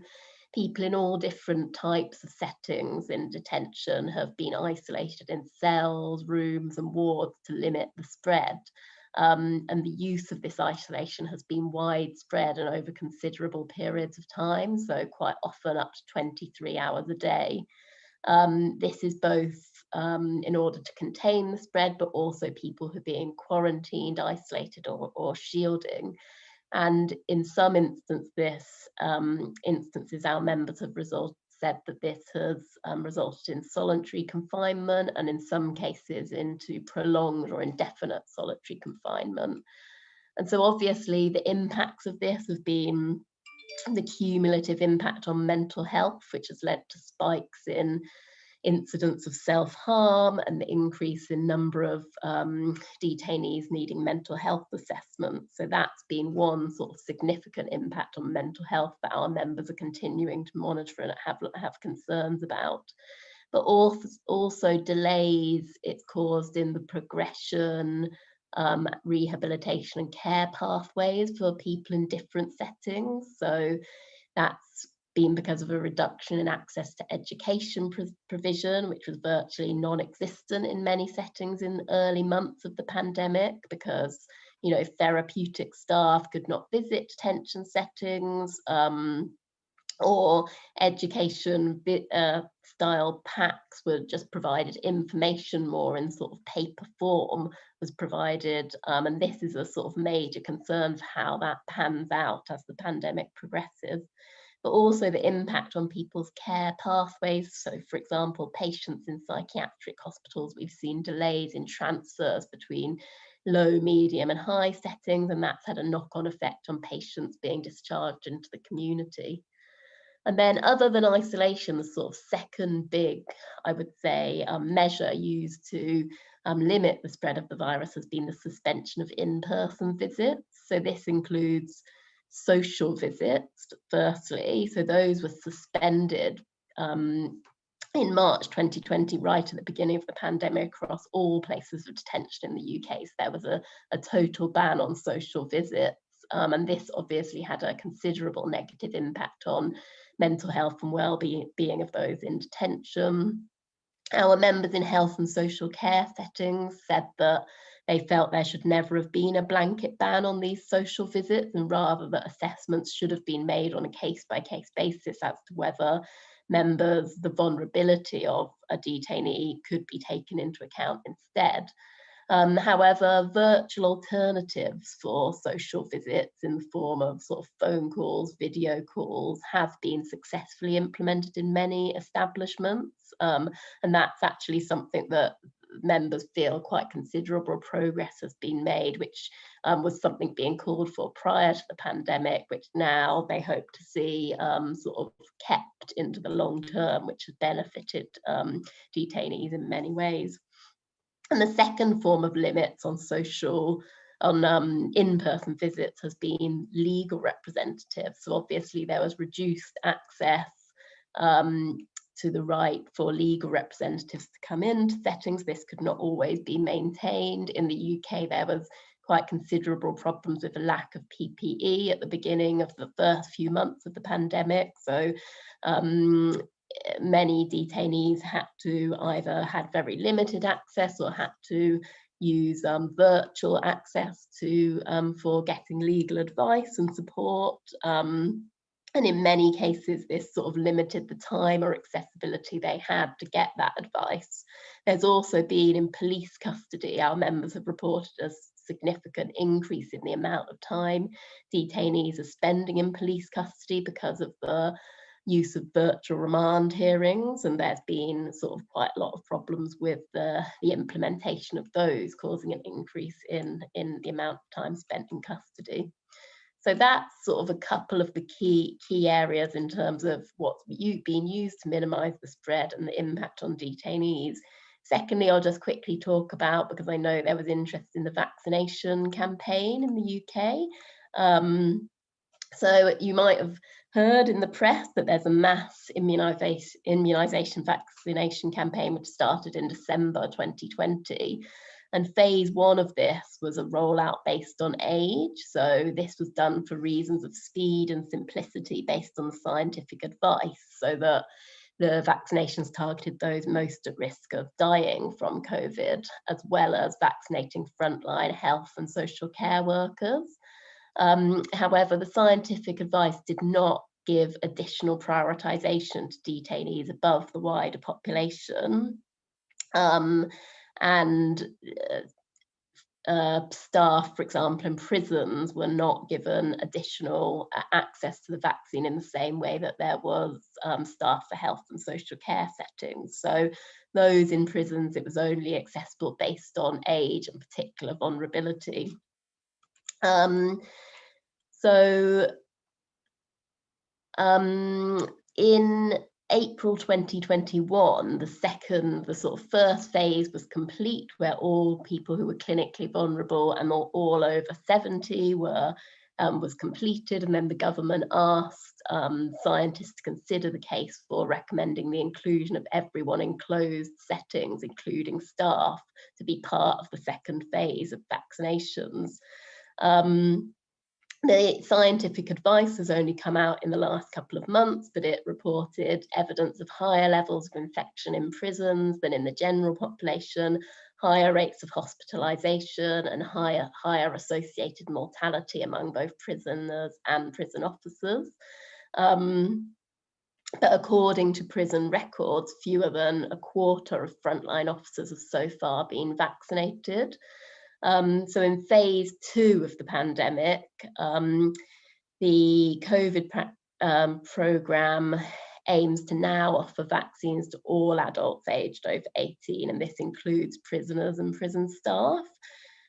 people in all different types of settings in detention have been isolated in cells, rooms and wards to limit the spread. And the use of this isolation has been widespread and over considerable periods of time, so quite often up to 23 hours a day. This is both in order to contain the spread, but also people who are being quarantined, isolated or shielding. And in some instances, our members have said that this has resulted in solitary confinement, and in some cases into prolonged or indefinite solitary confinement. And so obviously the impacts of this have been the cumulative impact on mental health, which has led to spikes in incidents of self-harm and the increase in number of detainees needing mental health assessments. So that's been one sort of significant impact on mental health that our members are continuing to monitor and have concerns about. But also delays it's caused in the progression, rehabilitation and care pathways for people in different settings. So that's been because of a reduction in access to education provision, which was virtually non-existent in many settings in the early months of the pandemic, because therapeutic staff could not visit detention settings, or education style packs were just provided, information more in sort of paper form was provided, and this is a sort of major concern for how that pans out as the pandemic progresses. But also the impact on people's care pathways. So for example, patients in psychiatric hospitals, we've seen delays in transfers between low, medium and high settings, and that's had a knock-on effect on patients being discharged into the community. And then other than isolation, the sort of second big, I would say, measure used to limit the spread of the virus has been the suspension of in-person visits. So this includes social visits, firstly. So those were suspended in March 2020, right at the beginning of the pandemic, across all places of detention in the UK. So there was a total ban on social visits. And this obviously had a considerable negative impact on mental health and well-being of those in detention. Our members in health and social care settings said that they felt there should never have been a blanket ban on these social visits, and rather that assessments should have been made on a case-by-case basis as to whether the vulnerability of a detainee could be taken into account instead. However, virtual alternatives for social visits in the form of sort of phone calls, video calls, have been successfully implemented in many establishments. And that's actually something that members feel quite considerable progress has been made, which was something being called for prior to the pandemic, which now they hope to see sort of kept into the long term, which has benefited detainees in many ways. And the second form of limits on in-person visits has been legal representatives. So obviously there was reduced access to the right for legal representatives to come into settings. This could not always be maintained. In the UK, there was quite considerable problems with the lack of PPE at the beginning of the first few months of the pandemic. So many detainees had to either had very limited access or had to use virtual access to for getting legal advice and support. And in many cases, this sort of limited the time or accessibility they had to get that advice. There's also been in police custody, our members have reported a significant increase in the amount of time detainees are spending in police custody because of the use of virtual remand hearings, and there's been sort of quite a lot of problems with the implementation of those, causing an increase in the amount of time spent in custody. So that's sort of a couple of the key areas in terms of what's being used to minimise the spread and the impact on detainees. Secondly, I'll just quickly talk about, because I know there was interest in the vaccination campaign in the UK. So you might have heard in the press that there's a mass immunisation vaccination campaign which started in December 2020. And phase one of this was a rollout based on age. So this was done for reasons of speed and simplicity based on scientific advice, so that the vaccinations targeted those most at risk of dying from COVID, as well as vaccinating frontline health and social care workers. However, the scientific advice did not give additional prioritisation to detainees above the wider population. Staff, for example, in prisons were not given additional access to the vaccine in the same way that there was staff for health and social care settings. So those in prisons, it was only accessible based on age and particular vulnerability. In April 2021, the sort of first phase was complete, where all people who were clinically vulnerable and all over 70 was completed, and then the government asked scientists to consider the case for recommending the inclusion of everyone in closed settings, including staff, to be part of the second phase of vaccinations. The scientific advice has only come out in the last couple of months, but it reported evidence of higher levels of infection in prisons than in the general population, higher rates of hospitalisation and higher associated mortality among both prisoners and prison officers. But according to prison records, fewer than a quarter of frontline officers have so far been vaccinated. So in phase two of the pandemic, the COVID programme aims to now offer vaccines to all adults aged over 18, and this includes prisoners and prison staff.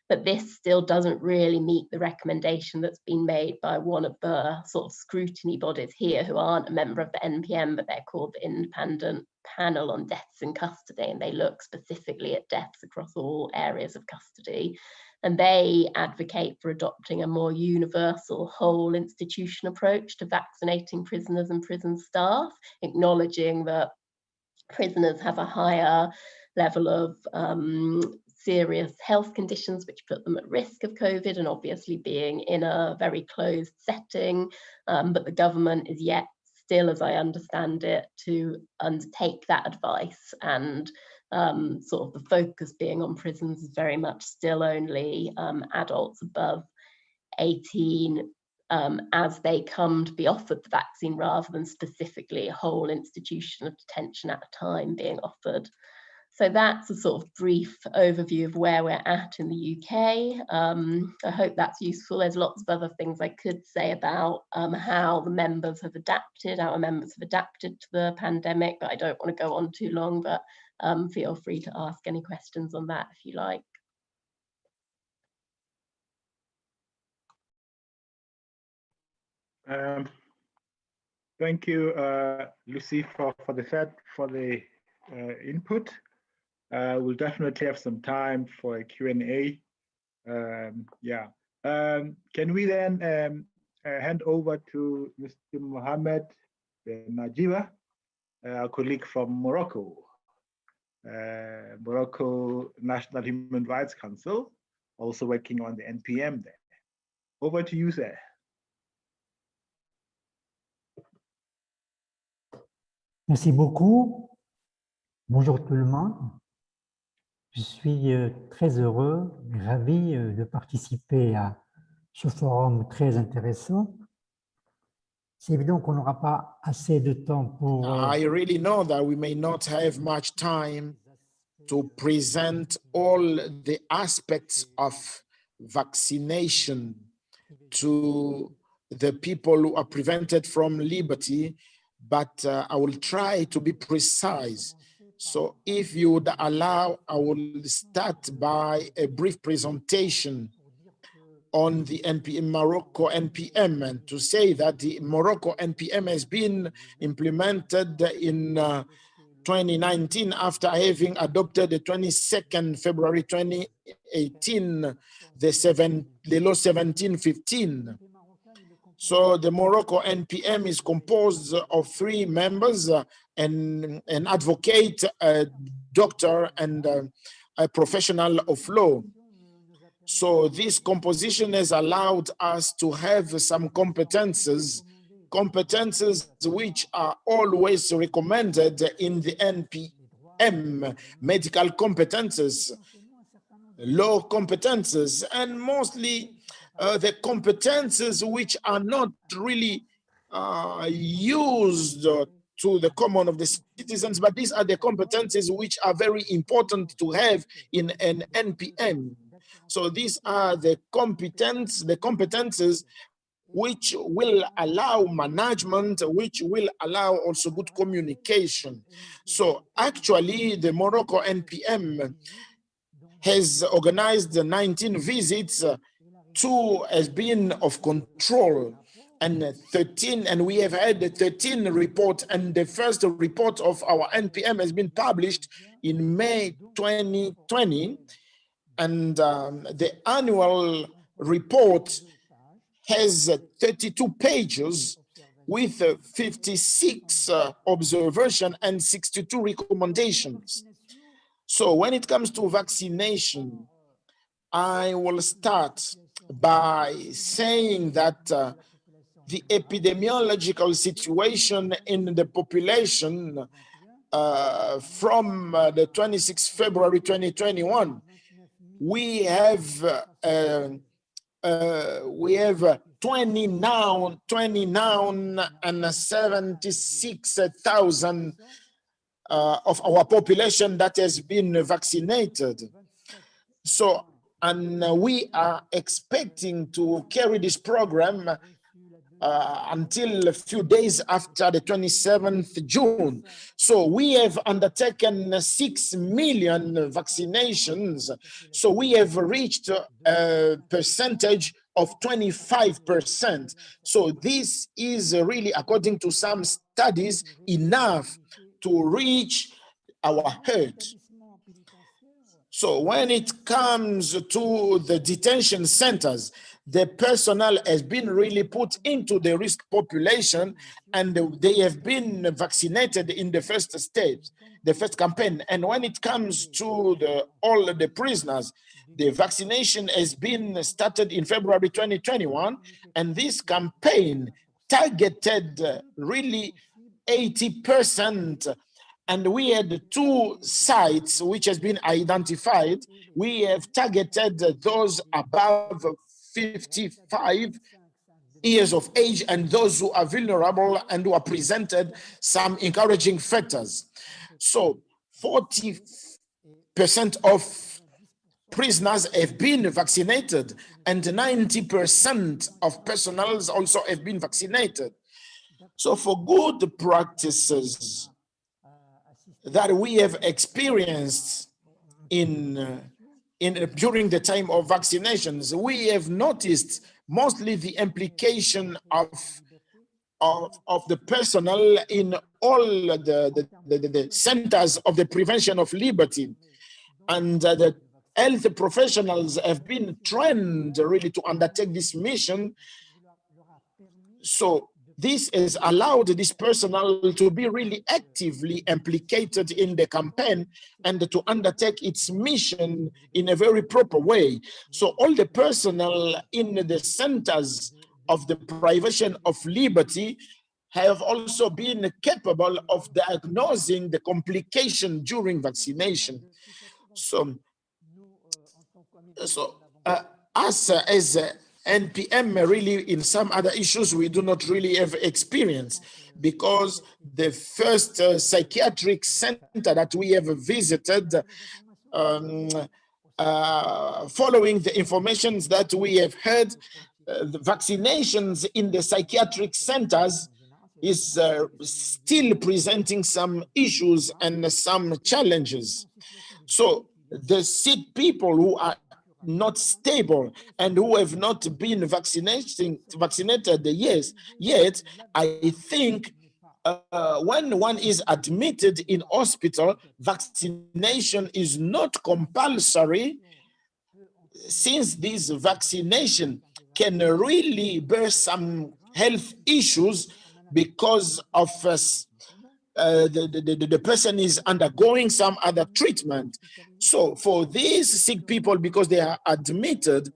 But this still doesn't really meet the recommendation that's been made by one of the sort of scrutiny bodies here, who aren't a member of the NPM, but they're called the Independent Panel on Deaths in Custody, and they look specifically at deaths across all areas of custody. And they advocate for adopting a more universal whole institution approach to vaccinating prisoners and prison staff, acknowledging that prisoners have a higher level of serious health conditions which put them at risk of COVID, and obviously being in a very closed setting, but the government is yet still, as I understand it, to undertake that advice, and sort of the focus being on prisons is very much still only adults above 18 as they come to be offered the vaccine, rather than specifically a whole institution of detention at a time being offered. So that's a sort of brief overview of where we're at in the UK. I hope that's useful. There's lots of other things I could say about how the members have adapted, how our members have adapted to the pandemic, but I don't want to go on too long, but feel free to ask any questions on that if you like. Thank you, Lucy, for the input. We'll definitely have some time for a Q&A. Can we then hand over to Mr. Mohamed Najiba, our colleague from Morocco, Morocco National Human Rights Council, also working on the NPM there. Over to you, sir. Merci beaucoup. Bonjour tout le monde. Je suis très heureux, ravi de participer à ce forum très intéressant. C'est évident qu'on n'aura pas assez de temps pour... I really know that we may not have much time to present all the aspects of vaccination to the people who are prevented from liberty, but I will try to be precise. So if you would allow, I will start by a brief presentation on the Morocco NPM, and to say that the Morocco NPM has been implemented in 2019 after having adopted the 22nd February 2018, the law 1715. So the Morocco NPM is composed of 3 members, an advocate, a doctor, and a professional of law. So this composition has allowed us to have some competences which are always recommended in the NPM, medical competences, law competences, and mostly the competences which are not really used to the common of the citizens, but these are the competences which are very important to have in an NPM. So these are the competences which will allow management, which will allow also good communication. So actually the Morocco NPM has organized 19 visits, 2 has been of control, and we have had 13 reports, and the first report of our NPM has been published in May 2020, and the annual report has 32 pages with 56 observations and 62 recommendations. So when it comes to vaccination, I will start by saying that the epidemiological situation in the population from the 26th February 2021, we have 29,76,000 of our population that has been vaccinated. So, and we are expecting to carry this program until a few days after the 27th June. So we have undertaken 6 million vaccinations. So we have reached a percentage of 25%. So this is really, according to some studies, enough to reach our herd. So when it comes to the detention centers, the personnel has been really put into the risk population, and they have been vaccinated in the first stage, the first campaign. And when it comes to all the prisoners, the vaccination has been started in February 2021, and this campaign targeted really 80%. And we had 2 sites which has been identified. We have targeted those above 55 years of age and those who are vulnerable and who are presented some encouraging factors. So of prisoners have been vaccinated, and 90% of personnel also have been vaccinated. So for good practices that we have experienced during the time of vaccinations, we have noticed mostly the implication of the personnel in all the centers of the prevention of liberty. And the health professionals have been trained really to undertake this mission. So this has allowed this personnel to be really actively implicated in the campaign and to undertake its mission in a very proper way. So all the personnel in the centers of the privation of liberty have also been capable of diagnosing the complication during vaccination. So us as NPM, really in some other issues, we do not really have experience, because the first psychiatric center that we have visited, following the information that we have heard, the vaccinations in the psychiatric centers is still presenting some issues and some challenges. So the sick people who are not stable and who have not been vaccinated yet, I think when one is admitted in hospital, vaccination is not compulsory, since this vaccination can really bear some health issues because of the person is undergoing some other treatment. So for these sick people, because they are admitted,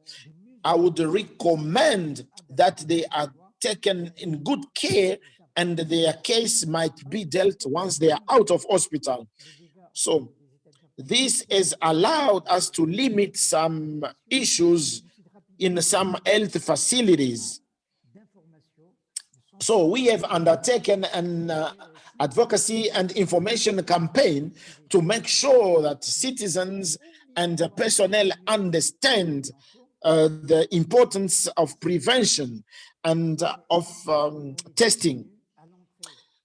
I would recommend that they are taken in good care and their case might be dealt once they are out of hospital. So this has allowed us to limit some issues in some health facilities. So we have undertaken an advocacy and information campaign to make sure that citizens and personnel understand the importance of prevention and of testing.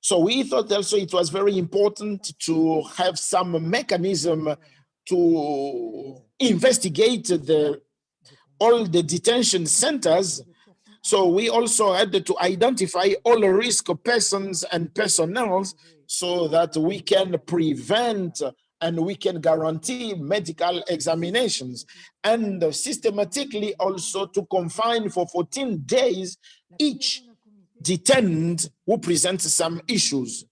So we thought also it was very important to have some mechanism to investigate all the detention centers. So we also had to identify all the risk persons and personnel so that we can prevent and we can guarantee medical examinations, and systematically also to confine for 14 days each detained who presents some issues.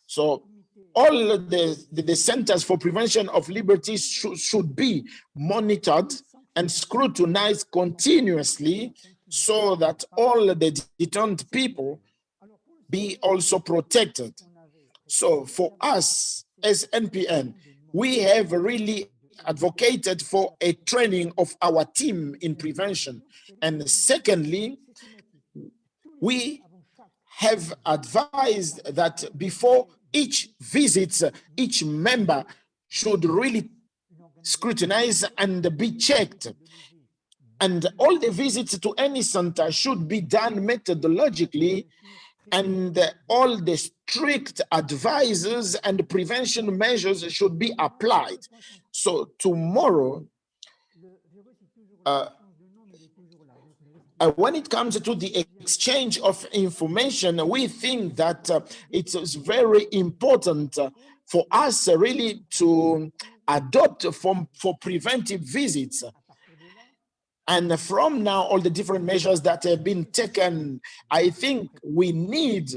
So all the centers for prevention of liberty should be monitored and scrutinized continuously, so that all the detained people be also protected. So for us as NPN, we have really advocated for a training of our team in prevention. And secondly, we have advised that before each visit, each member should really scrutinize and be checked. And all the visits to any center should be done methodologically, and all the strict advices and prevention measures should be applied. So tomorrow, when it comes to the exchange of information, we think that it is very important for us really to adopt for preventive visits. And from now, all the different measures that have been taken, I think we need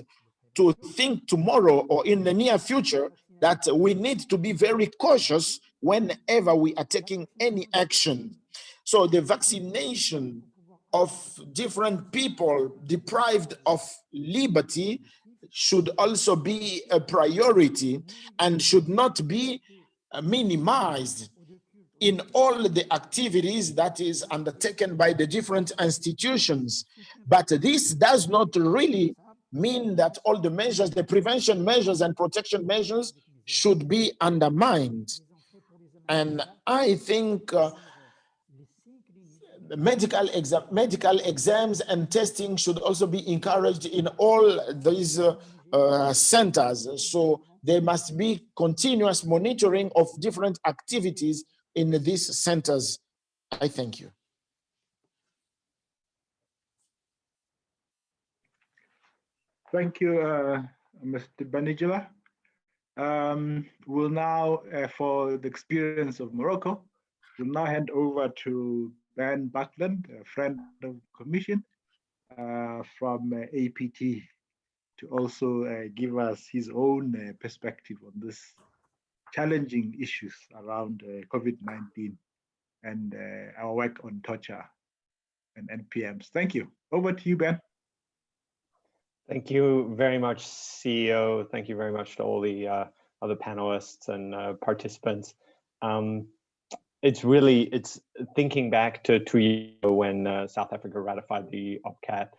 to think tomorrow or in the near future that we need to be very cautious whenever we are taking any action. So the vaccination of different people deprived of liberty should also be a priority and should not be minimized in all the activities that is undertaken by the different institutions. But this does not really mean that all the measures, the prevention measures and protection measures, should be undermined. And I think medical exams and testing should also be encouraged in all these centers. So there must be continuous monitoring of different activities in these centers. I thank you. Thank you, Mr. Banijila. We'll now, for the experience of Morocco, we'll now hand over to Ben Buckland, a friend of the Commission from APT, to also give us his own perspective on this challenging issues around COVID-19 and our work on torture and NPMs. Thank you. Over to you, Ben. Thank you very much, CEO. Thank you very much to all the other panelists and participants. It's thinking back to 2 years ago when South Africa ratified the OPCAT.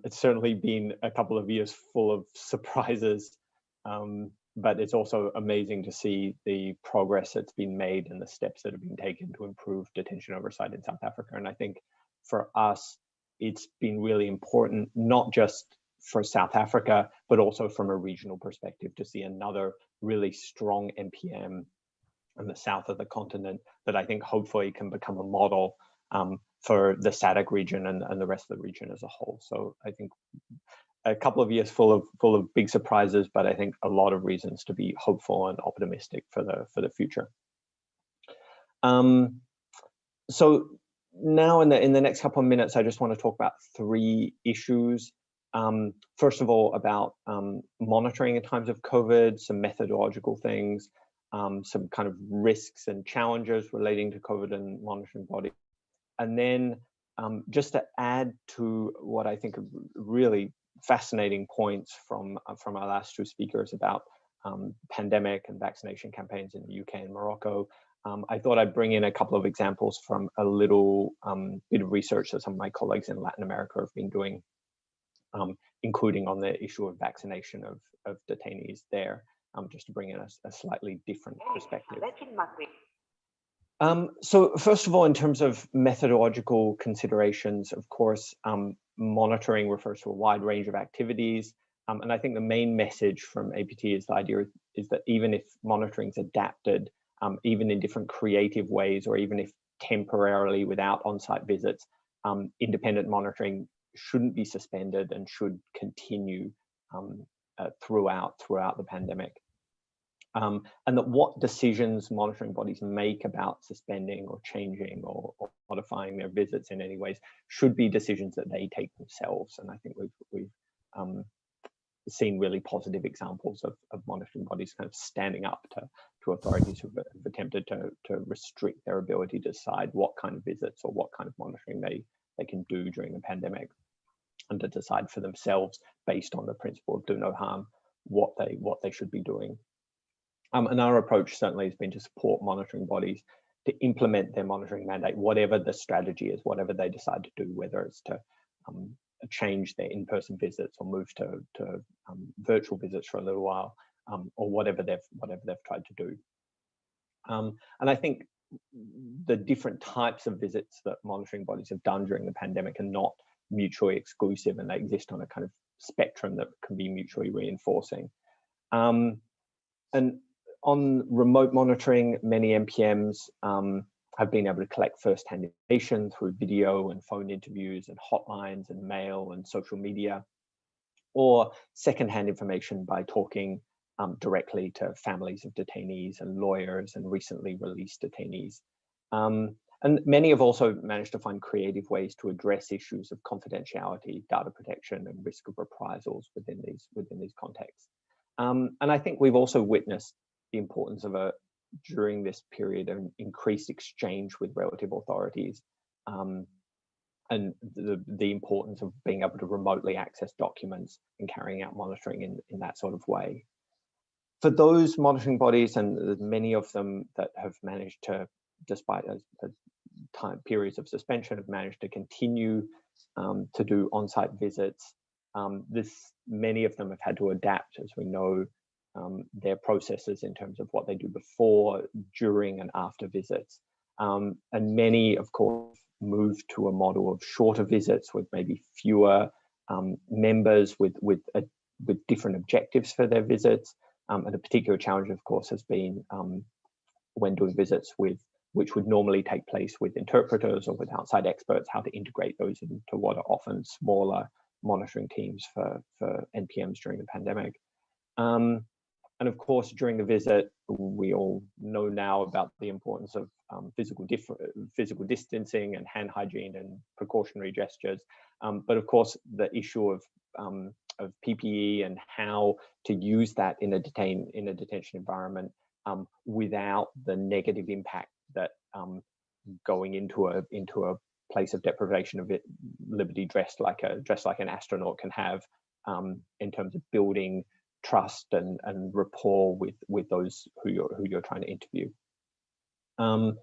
It's certainly been a couple of years full of surprises, but it's also amazing to see the progress that's been made and the steps that have been taken to improve detention oversight in South Africa. And I think for us, it's been really important, not just for South Africa, but also from a regional perspective, to see another really strong NPM in the south of the continent that I think hopefully can become a model for the SADC region and the rest of the region as a whole. So I think a couple of years full of big surprises, but I think a lot of reasons to be hopeful and optimistic for the future. So now in the next couple of minutes, I just want to talk about 3 issues. First of all, about monitoring in times of COVID, some methodological things, some kind of risks and challenges relating to COVID and monitoring bodies. And then just to add to what I think are really fascinating points from our last 2 speakers about pandemic and vaccination campaigns in the UK and Morocco, I thought I'd bring in a couple of examples from a little bit of research that some of my colleagues in Latin America have been doing, including on the issue of vaccination of detainees there, just to bring in a slightly different perspective. So first of all, in terms of methodological considerations, of course, monitoring refers to a wide range of activities. And I think the main message from APT is the idea is that even if monitoring is adapted, even in different creative ways, or even if temporarily without on-site visits, independent monitoring shouldn't be suspended and should continue throughout the pandemic. And that what decisions monitoring bodies make about suspending or changing or modifying their visits in any ways should be decisions that they take themselves. And I think we've seen really positive examples of monitoring bodies kind of standing up to authorities who have attempted to restrict their ability to decide what kind of visits or what kind of monitoring they can do during the pandemic, and to decide for themselves based on the principle of do no harm what they should be doing. And our approach certainly has been to support monitoring bodies to implement their monitoring mandate, whatever the strategy is, whatever they decide to do, whether it's to change their in-person visits or move to virtual visits for a little while, or whatever they've tried to do. And I think the different types of visits that monitoring bodies have done during the pandemic are not mutually exclusive, and they exist on a kind of spectrum that can be mutually reinforcing. And on remote monitoring, many NPMs have been able to collect first-hand information through video and phone interviews and hotlines and mail and social media, or second-hand information by talking directly to families of detainees and lawyers and recently released detainees. And many have also managed to find creative ways to address issues of confidentiality, data protection, and risk of reprisals within these contexts. And I think we've also witnessed the importance of during this period, an increased exchange with relative authorities, and the importance of being able to remotely access documents and carrying out monitoring in that sort of way. For those monitoring bodies, and many of them that have managed to, despite periods of suspension, have managed to continue to do on-site visits, many of them have had to adapt, as we know, their processes in terms of what they do before, during, and after visits. And many, of course, moved to a model of shorter visits with maybe fewer members with different objectives for their visits. And a particular challenge, of course, has been when doing visits which would normally take place with interpreters or with outside experts, how to integrate those into what are often smaller monitoring teams for NPMs during the pandemic. And of course, during the visit, we all know now about the importance of physical distancing and hand hygiene and precautionary gestures. But of course, the issue of PPE and how to use that in a detention environment without the negative impact that going into a place of deprivation of liberty dressed like an astronaut can have in terms of building trust and rapport with those who you're trying to interview. And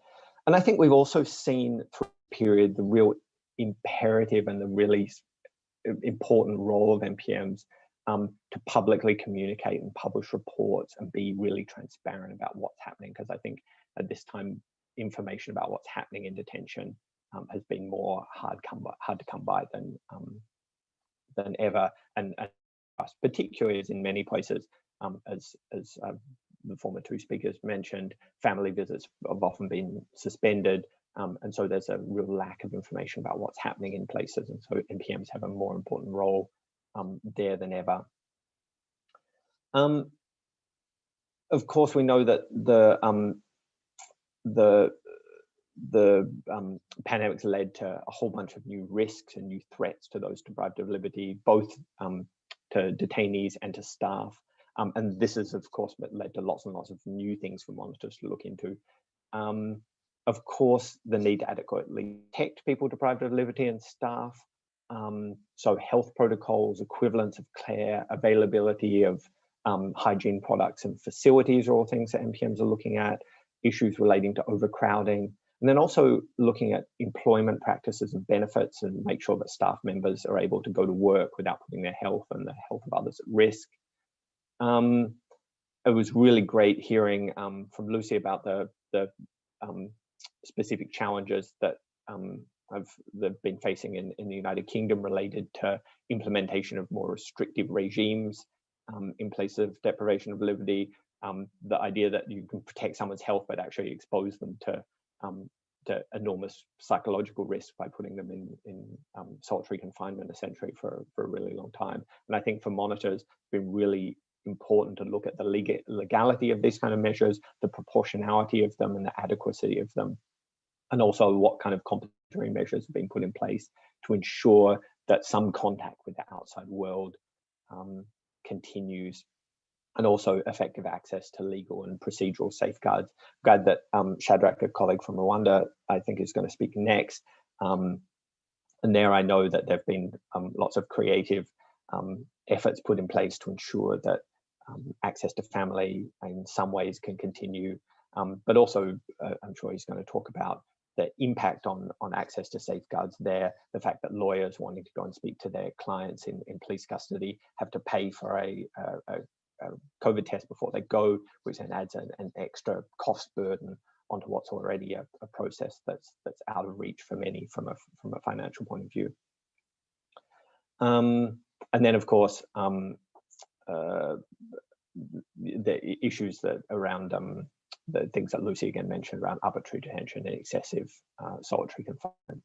I think we've also seen through the period the real imperative and the really important role of NPMs to publicly communicate and publish reports and be really transparent about what's happening, because I think at this time information about what's happening in detention has been more hard to come by than ever, and particularly as in many places, as the former two speakers mentioned, family visits have often been suspended, and so there's a real lack of information about what's happening in places, and so NPMs have a more important role there than ever. Of course, we know that the pandemic's led to a whole bunch of new risks and new threats to those deprived of liberty, both to detainees and to staff. And this has, of course, led to lots and lots of new things for monitors to look into. Of course, the need to adequately protect people deprived of liberty and staff. So health protocols, equivalence of care, availability of hygiene products and facilities are all things that NPMs are looking at, issues relating to overcrowding, and then also looking at employment practices and benefits and make sure that staff members are able to go to work without putting their health and the health of others at risk. It was really great hearing from Lucy about the specific challenges that they've been facing in the United Kingdom related to implementation of more restrictive regimes in place of deprivation of liberty. The idea that you can protect someone's health but actually expose them to enormous psychological risk by putting them in solitary confinement essentially for a really long time. And I think for monitors, it's been really important to look at the legality of these kind of measures, the proportionality of them and the adequacy of them, and also what kind of compensatory measures have been put in place to ensure that some contact with the outside world continues, and also effective access to legal and procedural safeguards. I'm glad that Shadrach, a colleague from Rwanda, I think is going to speak next. And there I know that there have been lots of creative efforts put in place to ensure that access to family in some ways can continue, but also I'm sure he's going to talk about the impact on access to safeguards there, the fact that lawyers wanting to go and speak to their clients in police custody have to pay for a COVID test before they go, which then adds an extra cost burden onto what's already a process that's out of reach for many from a financial point of view. And then, of course, the issues that around the things that Lucy again mentioned around arbitrary detention and excessive solitary confinement.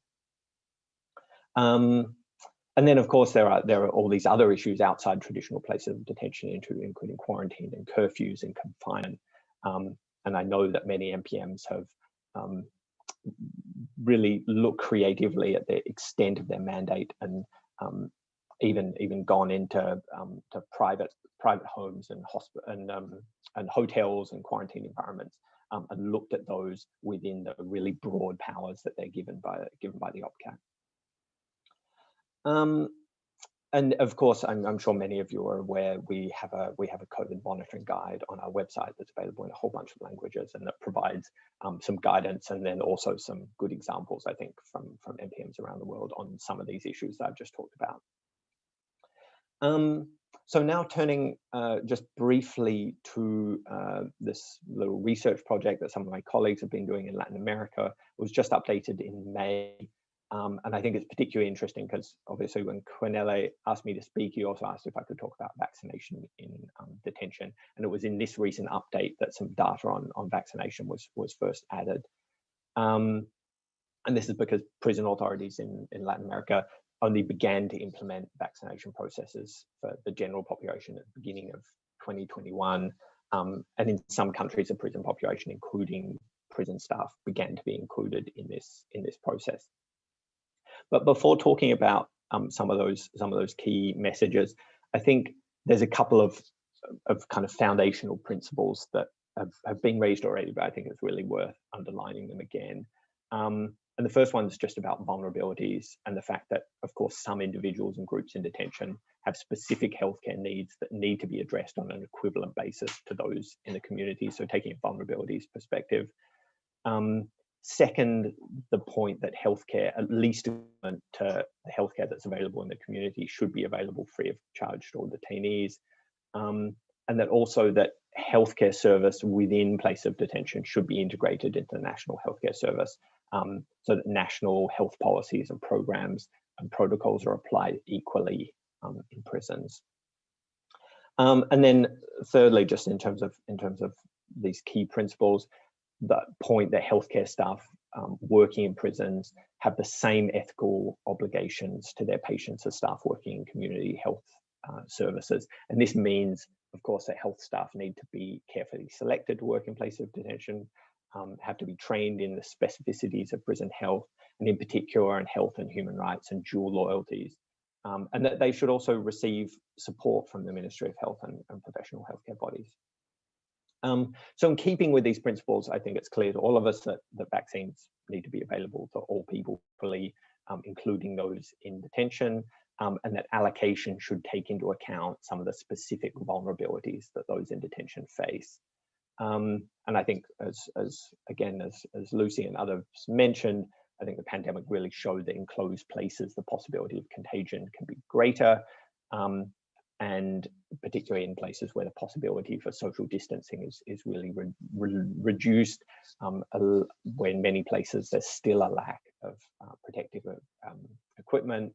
And then, of course, there are all these other issues outside traditional places of detention, including quarantine and curfews and confinement. And I know that many NPMs have really looked creatively at the extent of their mandate and even gone into to private homes and hotels and quarantine environments and looked at those within the really broad powers that they're given by the OPCAT. And of course, I'm sure many of you are aware we have a COVID monitoring guide on our website that's available in a whole bunch of languages, and that provides some guidance and then also some good examples, I think, from NPMs around the world on some of these issues that I've just talked about. So now turning just briefly to this little research project that some of my colleagues have been doing in Latin America. It was just updated in May. And I think it's particularly interesting because obviously when Quinelle asked me to speak, he also asked if I could talk about vaccination in detention. And it was in this recent update that some data on vaccination was first added. And this is because prison authorities in Latin America only began to implement vaccination processes for the general population at the beginning of 2021. And in some countries, the prison population, including prison staff, began to be included in this process. But before talking about some of those key messages, I think there's a couple of kind of foundational principles that have been raised already, but I think it's really worth underlining them again. And the first one is just about vulnerabilities and the fact that, of course, some individuals and groups in detention have specific healthcare needs that need to be addressed on an equivalent basis to those in the community. So taking a vulnerabilities perspective. Second, the point that healthcare, at least to the healthcare that's available in the community, should be available free of charge to all detainees. And that also that healthcare service within place of detention should be integrated into the national healthcare service, so that national health policies and programs and protocols are applied equally in prisons. And then thirdly, just in terms of these key principles, the point that healthcare staff working in prisons have the same ethical obligations to their patients as staff working in community health services. And this means, of course, that health staff need to be carefully selected to work in place of detention, have to be trained in the specificities of prison health, and in particular in health and human rights and dual loyalties. And that they should also receive support from the Ministry of Health and professional healthcare bodies. So in keeping with these principles, I think it's clear to all of us that vaccines need to be available to all people fully, including those in detention, and that allocation should take into account some of the specific vulnerabilities that those in detention face. And I think as Lucy and others mentioned, I think the pandemic really showed that in closed places, the possibility of contagion can be greater, and particularly in places where the possibility for social distancing is really reduced, where in many places there's still a lack of protective equipment,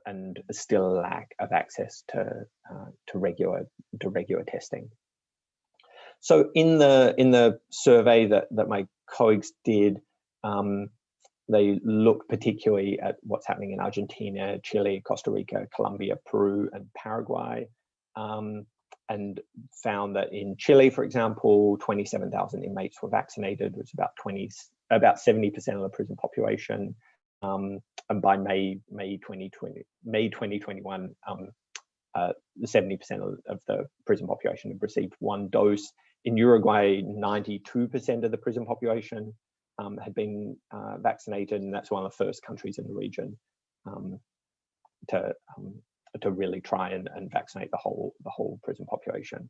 and still a lack of access to regular testing. So in the survey that my colleagues did, they looked particularly at what's happening in Argentina, Chile, Costa Rica, Colombia, Peru, and Paraguay, and found that in Chile, for example, 27,000 inmates were vaccinated, which is about 70% of the prison population. And by May 2021, 70% of the prison population had received one dose. In Uruguay, 92% of the prison population had been vaccinated, and that's one of the first countries in the region to really try and vaccinate the whole prison population.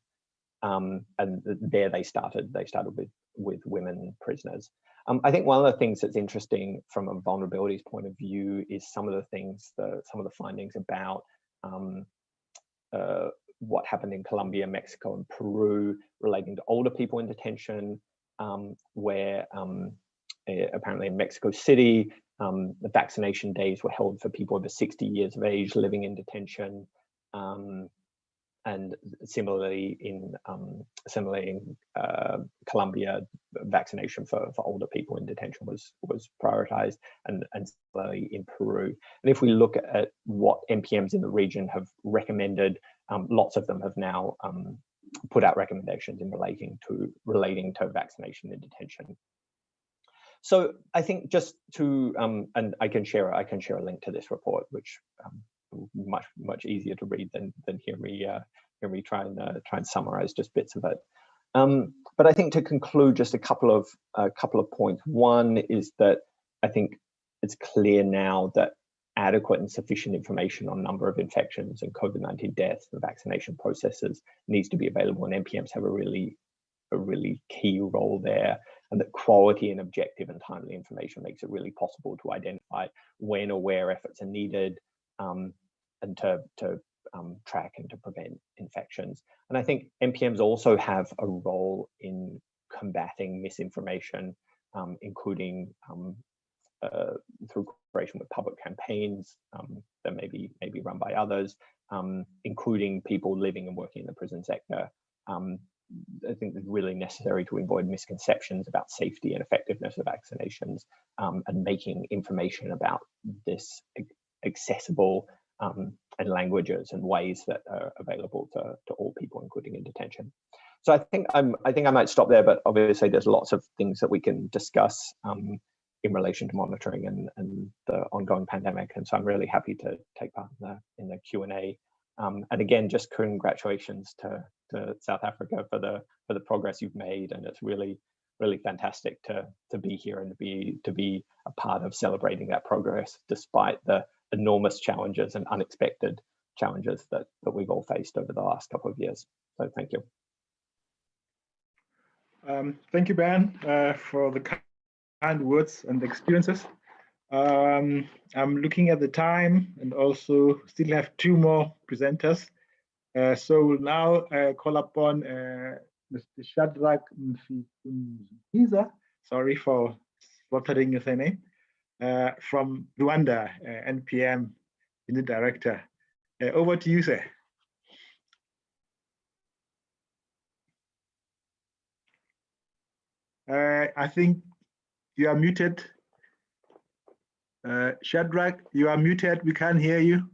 And there they started with women prisoners. I think one of the things that's interesting from a vulnerabilities point of view is some of the findings about what happened in Colombia, Mexico, and Peru relating to older people in detention, where apparently in Mexico City, the vaccination days were held for people over 60 years of age living in detention. And similarly in Colombia, vaccination for older people in detention was prioritized, and similarly in Peru. And if we look at what MPMs in the region have recommended, lots of them have now put out recommendations in relating to vaccination in detention. So I think just to and I can share a link to this report, which much easier to read than hear me try and summarize just bits of it. But I think to conclude, just a couple of points. One is that I think it's clear now that adequate and sufficient information on number of infections and COVID-19 deaths and vaccination processes needs to be available, and MPMs have a really key role there, and that quality and objective and timely information makes it really possible to identify when or where efforts are needed, and to track and to prevent infections. And I think MPMs also have a role in combating misinformation, including through cooperation with public campaigns that may be run by others, including people living and working in the prison sector. I think it's really necessary to avoid misconceptions about safety and effectiveness of vaccinations, and making information about this accessible in languages and ways that are available to all people, including in detention. So I think I might stop there, but obviously there's lots of things that we can discuss in relation to monitoring and the ongoing pandemic. And so I'm really happy to take part in the Q&A. And again, just congratulations to South Africa for the progress you've made. And it's really fantastic to be here and to be a part of celebrating that progress, despite the enormous challenges and unexpected challenges that we've all faced over the last couple of years. So thank you. Thank you, Ben, for the kind words and experiences. I'm looking at the time and also still have 2 more presenters. So we'll now call upon Mr. Shadrach Mfiza, sorry for slaughtering your name, from Rwanda, NPM Unit Director. Over to you, sir. I think you are muted. Shadrach, you are muted. We can't hear you.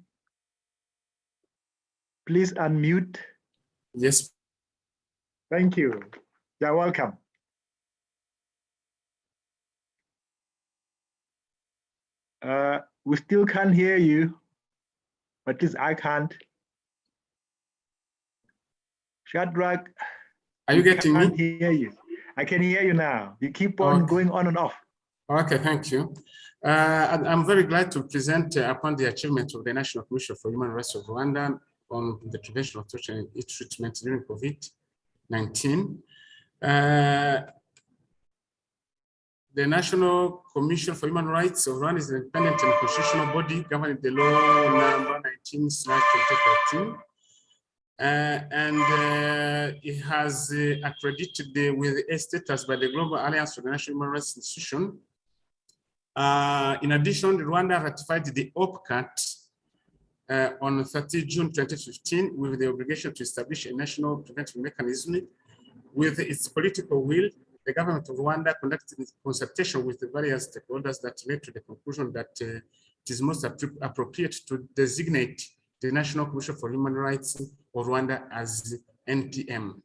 Please unmute. Yes. Thank you. You're welcome. We still can't hear you, but at least I can't. Shadrach, are you getting me? I can't hear you. I can hear you now. You keep on going on and off. Okay, thank you. I'm very glad to present upon the achievement of the National Commission for Human Rights of Rwanda on the prevention of torture and its treatment during COVID-19. The National Commission for Human Rights of Rwanda is an independent and constitutional body governing the law number 19/2013. It has accredited with a status by the Global Alliance for the National Human Rights Institution. In addition, Rwanda ratified the OPCAT on 30 June 2015 with the obligation to establish a national preventive mechanism. With its political will, the government of Rwanda conducted consultation with the various stakeholders that led to the conclusion that it is most appropriate to designate the National Commission for Human Rights of Rwanda as NPM.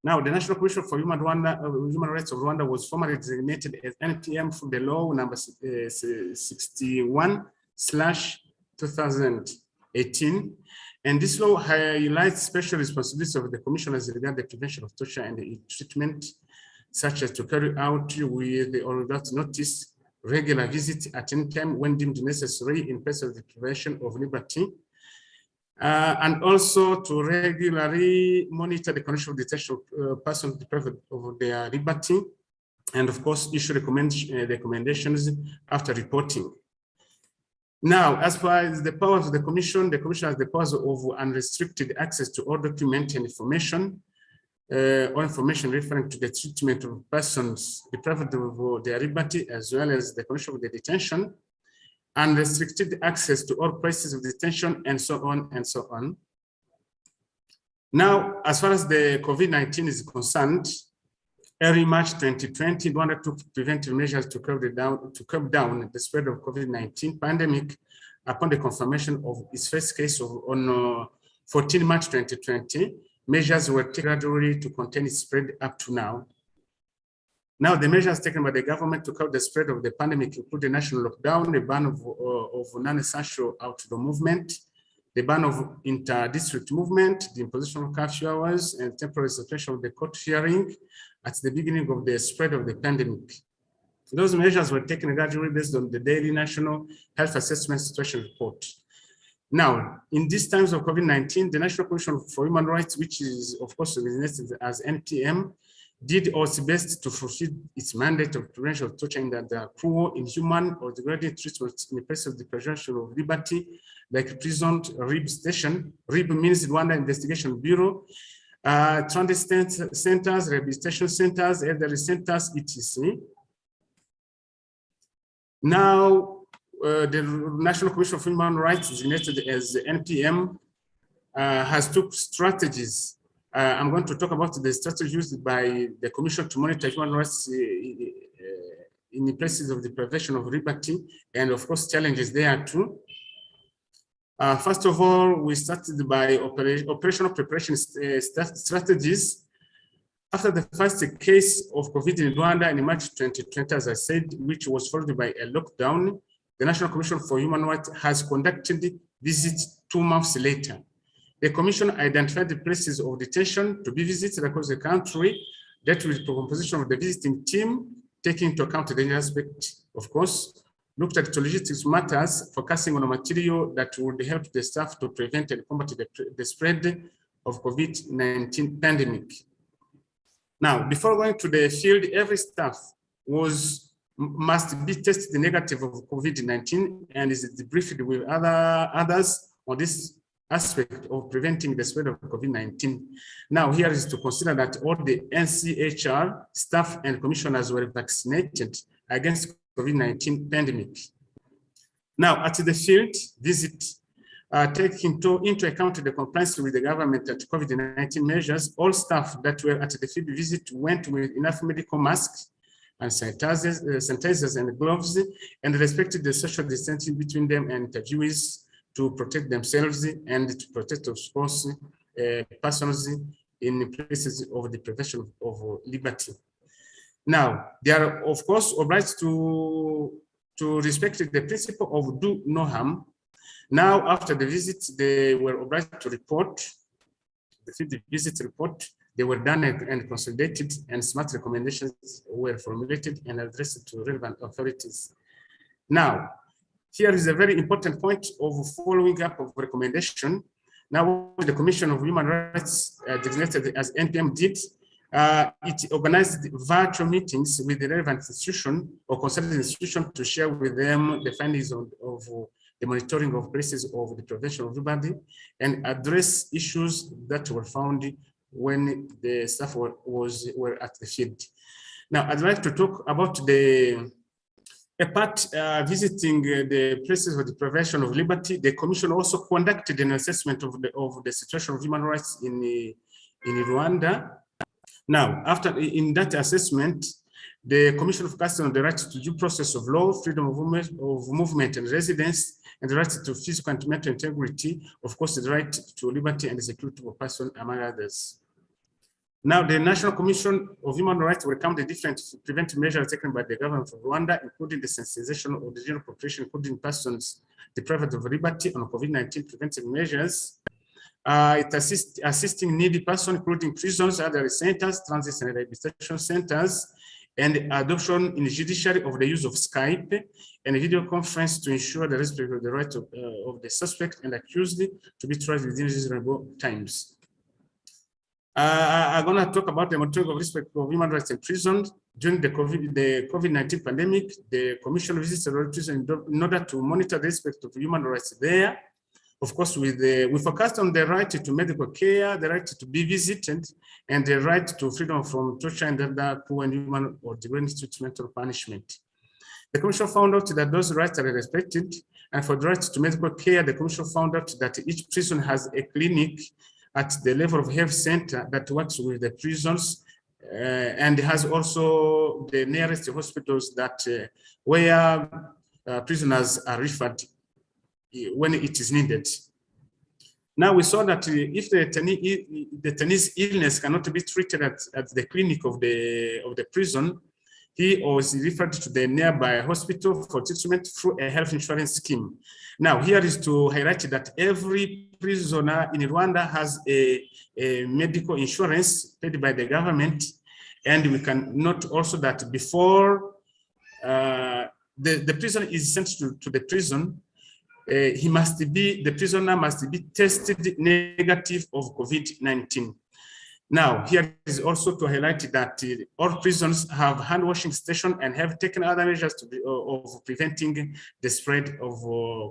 Now, the National Commission for Human Rights of Rwanda was formally designated as NPM through the law number 61/2018. And this law highlights special responsibilities of the commissioners regarding the prevention of torture and its treatment, such as to carry out with or without notice regular visits at any time when deemed necessary in place of the prevention of liberty, and also to regularly monitor the condition of detention of persons deprived of their liberty, and of course issue recommendations after reporting. Now, as far as the powers of the Commission has the powers of unrestricted access to all documents and information, or information referring to the treatment of persons deprived of their liberty, as well as the condition of the detention, unrestricted access to all places of detention, and so on and so on. Now, as far as the COVID-19 is concerned, early March 2020, Rwanda took preventive measures to curb down the spread of COVID-19 pandemic upon the confirmation of its first case on 14 March 2020. Measures were taken gradually to contain its spread up to now. Now, the measures taken by the government to curb the spread of the pandemic include the national lockdown, the ban of non-essential outdoor movement, the ban of inter-district movement, the imposition of curfew hours, and temporary suspension of the court hearing at the beginning of the spread of the pandemic. Those measures were taken gradually based on the daily National Health Assessment Situation Report. Now, in these times of COVID-19, the National Commission for Human Rights, which is of course designated as NPM, did its best to fulfill its mandate of prevention of torture in the cruel, inhuman, or degrading treatment in the place of the prevention of liberty, like prison, RIB station. RIB means Rwanda Investigation Bureau, transit centers, rehabilitation centers, elderly centers, etc. Now, the National Commission for Human Rights, designated as NPM, has took strategies. I'm going to talk about the strategies used by the Commission to monitor human rights in the places of the prevention of liberty, and of course challenges there too. First of all, we started by operational preparation strategies. After the first case of COVID in Rwanda in March 2020, as I said, which was followed by a lockdown, the National Commission for Human Rights has conducted visits 2 months later. The Commission identified the places of detention to be visited across the country, that with the composition of the visiting team, taking into account the aspect, of course, looked at logistics matters, focusing on a material that would help the staff to prevent and combat the spread of COVID-19 pandemic. Now, before going to the field, every staff must be tested negative of COVID-19 and is debriefed with others on this aspect of preventing the spread of COVID-19. Now, here is to consider that all the NCHR staff and commissioners were vaccinated against COVID-19 pandemic. Now, at the field visit, taking into account the compliance with the government at COVID-19 measures, all staff that were at the field visit went with enough medical masks and sanitizers and gloves, and respected the social distancing between them and interviewees to protect themselves and to protect, of course, persons in places of the prevention of liberty. Now, they are, of course, obliged to respect the principle of do no harm. Now, after the visit, they were obliged to report, the visit report, they were done and consolidated, and smart recommendations were formulated and addressed to relevant authorities. Now, here is a very important point of following up of recommendation. Now, the Commission of Human Rights, designated as NPM, did, it organized virtual meetings with the relevant institution or consulting institution to share with them the findings of the monitoring of places of the prevention of liberty and address issues that were found when the staff were at the field. Now, I'd like to talk about apart visiting the places of the prevention of liberty. The Commission also conducted an assessment of the situation of human rights in Rwanda. Now, in that assessment, the Commission focused on the right to due process of law, freedom of movement and residence, and the right to physical and mental integrity, of course, the right to liberty and the security of a person, among others. Now, the National Commission of Human Rights welcomed the different preventive measures taken by the government of Rwanda, including the sensitization of the general population, including persons deprived of liberty on COVID-19 preventive measures. It assisting needy persons, including prisons, other centers, transit and rehabilitation centers, and adoption in the judiciary of the use of Skype and video conference to ensure the respect of the right of the suspect and accused to be tried within reasonable times. I'm going to talk about the monitoring of respect of human rights in prison. During the COVID-19 pandemic, the Commission visited prison in order to monitor the respect of human rights there. Of course, we focused on the right to medical care, the right to be visited, and the right to freedom from torture and other cruel, inhuman, or degrading treatment or punishment. The Commission found out that those rights are respected, and for the right to medical care, the Commission found out that each prison has a clinic at the level of health center that works with the prisons, and has also the nearest hospitals that where prisoners are referred when it is needed. Now we saw that if the detainee's illness cannot be treated at the clinic of the prison, he or is referred to the nearby hospital for treatment through a health insurance scheme. Now here is to highlight that every prisoner in Rwanda has a medical insurance paid by the government, and we can note also that before the prisoner is sent to the prison, the prisoner must be tested negative of COVID-19. Now, here is also to highlight that all prisons have hand washing station and have taken other measures of preventing the spread of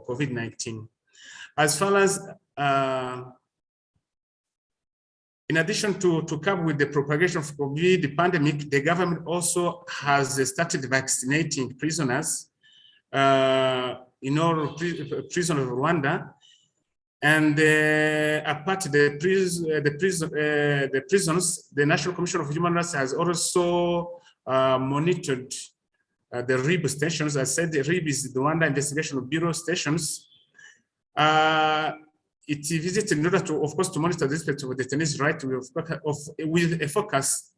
COVID-19. As far as, in addition to cope with the propagation of COVID pandemic, the government also has started vaccinating prisoners in all prisons of Rwanda. And apart the prisons, the National Commission of Human Rights has also monitored the RIB stations. I said the RIB is the Rwanda Investigation Bureau stations. It visited in order to, of course, to monitor the respect of the detainees' right with a focus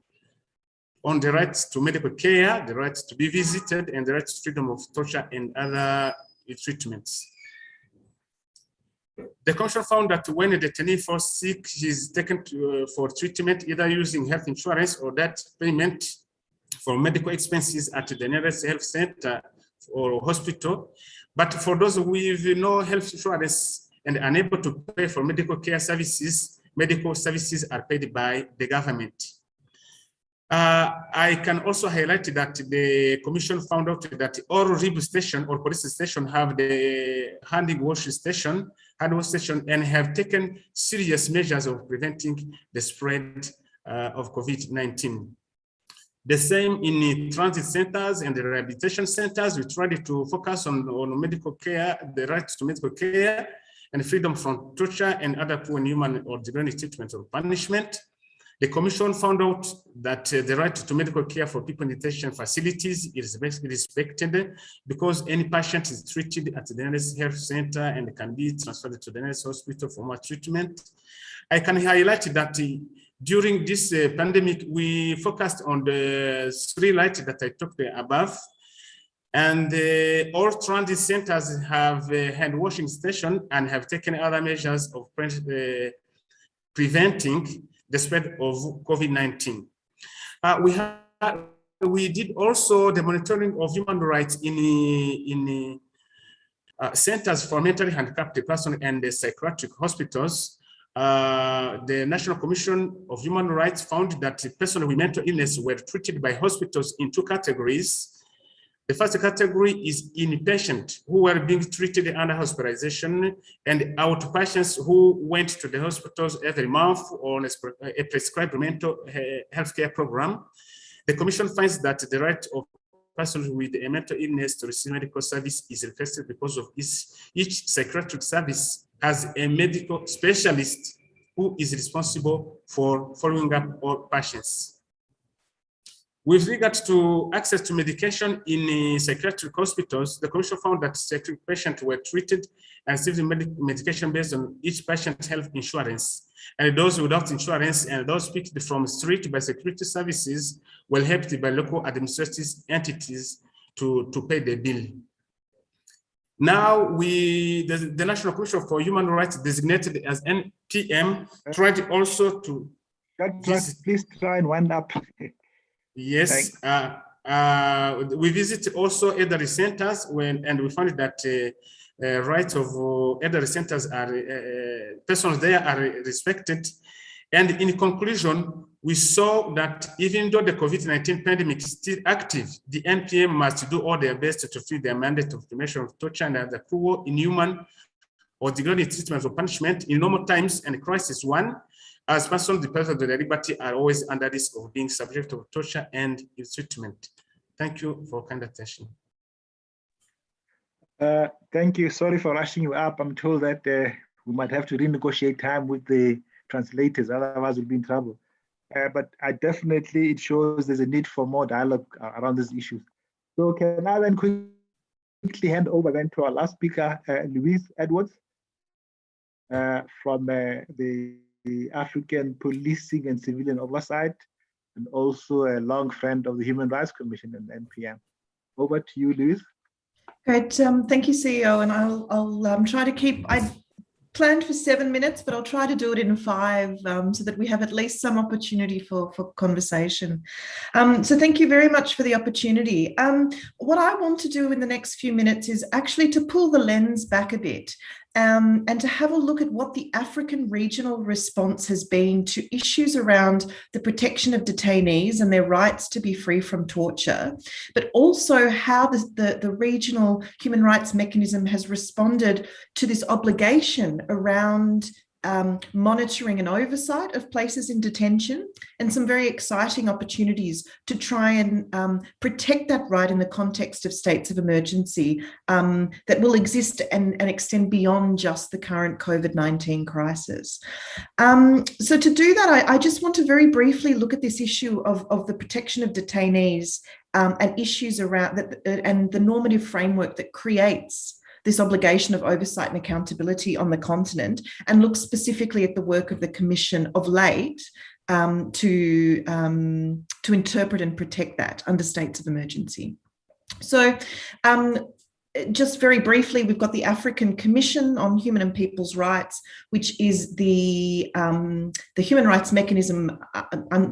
on the right to medical care, the right to be visited, and the right to freedom of torture and other treatments. The Commission found that when a detainee falls sick, he is taken for treatment either using health insurance or that payment for medical expenses at the nearest health center or hospital. But for those with no health insurance and unable to pay for medical care services, medical services are paid by the government. I can also highlight that the Commission found out that all RIB station or police station have the hand wash station, and have taken serious measures of preventing the spread of COVID-19. The same in the transit centers and the rehabilitation centers. We tried to focus on medical care, the right to medical care, and freedom from torture and other poor, inhuman, or degrading treatment or punishment. The Commission found out that the right to medical care for people in detention facilities is respected because any patient is treated at the nearest health center and can be transferred to the nearest hospital for more treatment. I can highlight that during this pandemic, we focused on the 3 lights that I talked above. And all transit centers have a hand washing station and have taken other measures of preventing the spread of COVID-19. We did also the monitoring of human rights in centers for mentally handicapped persons and the psychiatric hospitals. The National Commission of Human Rights found that persons with mental illness were treated by hospitals in 2 categories. The first category is inpatient who were being treated under hospitalization, and outpatients who went to the hospitals every month on a prescribed mental health care program. The Commission finds that the right of persons with a mental illness to receive medical service is requested because of each psychiatric service has a medical specialist who is responsible for following up all patients. With regard to access to medication in psychiatric hospitals, the Commission found that psychiatric patients were treated and received medication based on each patient's health insurance. And those without insurance and those picked from street by security services were helped by local administrative entities to pay the bill. Now, the National Commission for Human Rights, designated as NPM, tried also to... Please try and wind up. Yes, we visit also elderly centers and we found that rights of elderly centers are, persons there are respected. And in conclusion, we saw that even though the COVID-19 pandemic is still active, the NPM must do all their best to fulfill their mandate of prevention of torture and other cruel, inhuman, or degrading treatment or punishment in normal times and crisis 1. As persons deprived of their liberty are always under risk of being subject to torture and ill-treatment. Thank you for kind attention. Thank you. Sorry for rushing you up. I'm told that we might have to renegotiate time with the translators, otherwise we'll be in trouble. But it shows there's a need for more dialogue around these issues. So can I then quickly hand over then to our last speaker, Louise Edwards, from the African Policing and Civilian Oversight, and also a long friend of the Human Rights Commission and NPM. Over to you, Louise. Great, thank you, CEO. And I'll try to keep. I planned for 7 minutes, but I'll try to do it in 5 so that we have at least some opportunity for conversation. So thank you very much for the opportunity. What I want to do in the next few minutes is actually to pull the lens back a bit and to have a look at what the African regional response has been to issues around the protection of detainees and their rights to be free from torture, but also how the regional human rights mechanism has responded to this obligation around monitoring and oversight of places in detention, and some very exciting opportunities to try and protect that right in the context of states of emergency that will exist and extend beyond just the current COVID-19 crisis. So to do that, I just want to very briefly look at this issue of the protection of detainees and issues around that, and the normative framework that creates this obligation of oversight and accountability on the continent, and look specifically at the work of the Commission of late to interpret and protect that under states of emergency. So just very briefly, we've got the African Commission on Human and People's Rights, which is the human rights mechanism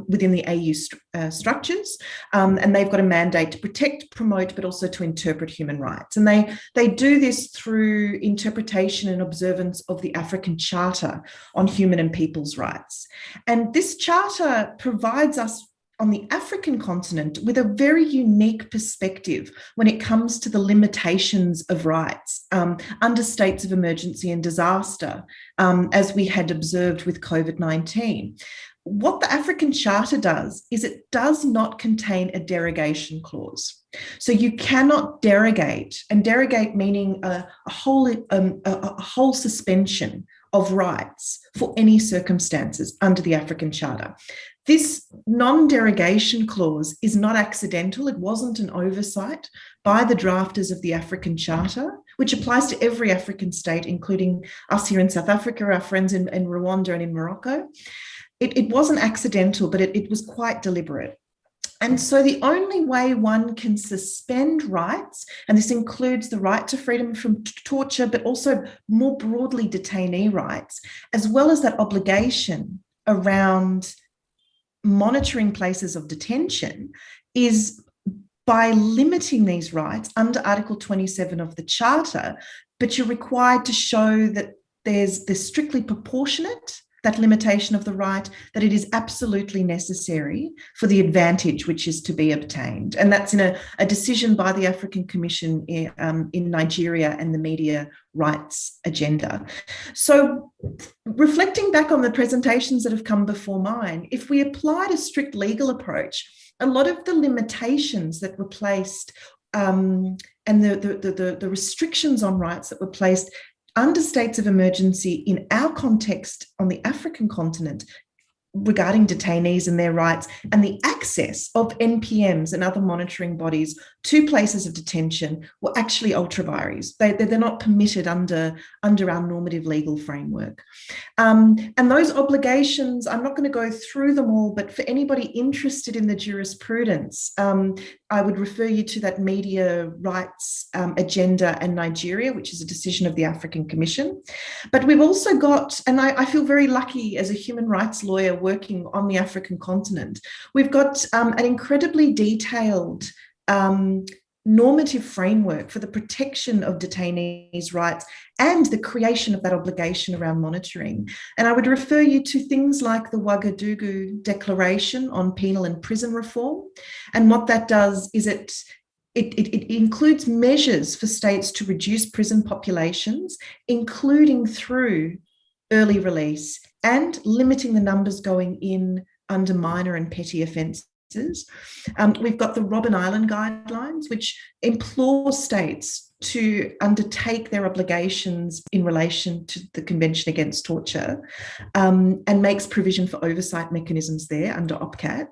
within the AU structures, and they've got a mandate to protect, promote, but also to interpret human rights. And they do this through interpretation and observance of the African Charter on Human and People's Rights. And this charter provides us on the African continent with a very unique perspective when it comes to the limitations of rights under states of emergency and disaster, as we had observed with COVID-19. What the African Charter does is it does not contain a derogation clause. So you cannot derogate, and derogate meaning a whole suspension of rights for any circumstances under the African Charter. This non-derogation clause is not accidental. It wasn't an oversight by the drafters of the African Charter, which applies to every African state, including us here in South Africa, our friends in Rwanda and in Morocco. It wasn't accidental, but it was quite deliberate. And so the only way one can suspend rights, and this includes the right to freedom from torture, but also more broadly detainee rights, as well as that obligation around monitoring places of detention, is by limiting these rights under Article 27 of the Charter, but you're required to show that there's strictly proportionate, that limitation of the right, that it is absolutely necessary for the advantage which is to be obtained. And that's in a decision by the African Commission in Nigeria and the media rights agenda. So reflecting back on the presentations that have come before mine, if we applied a strict legal approach, a lot of the limitations that were placed and the restrictions on rights that were placed under states of emergency in our context on the African continent regarding detainees and their rights, and the access of NPMs and other monitoring bodies to places of detention were actually ultra vires. They're not permitted under our normative legal framework. And those obligations, I'm not going to go through them all, but for anybody interested in the jurisprudence, I would refer you to that media rights agenda and Nigeria, which is a decision of the African Commission. But we've also got, and I feel very lucky as a human rights lawyer working on the African continent, we've got an incredibly detailed normative framework for the protection of detainees' rights and the creation of that obligation around monitoring. And I would refer you to things like the Ouagadougou Declaration on Penal and Prison Reform. And what that does is it includes measures for states to reduce prison populations, including through early release and limiting the numbers going in under minor and petty offences. We've got the Robben Island Guidelines, which implore states to undertake their obligations in relation to the Convention Against Torture, and makes provision for oversight mechanisms there under OPCAT.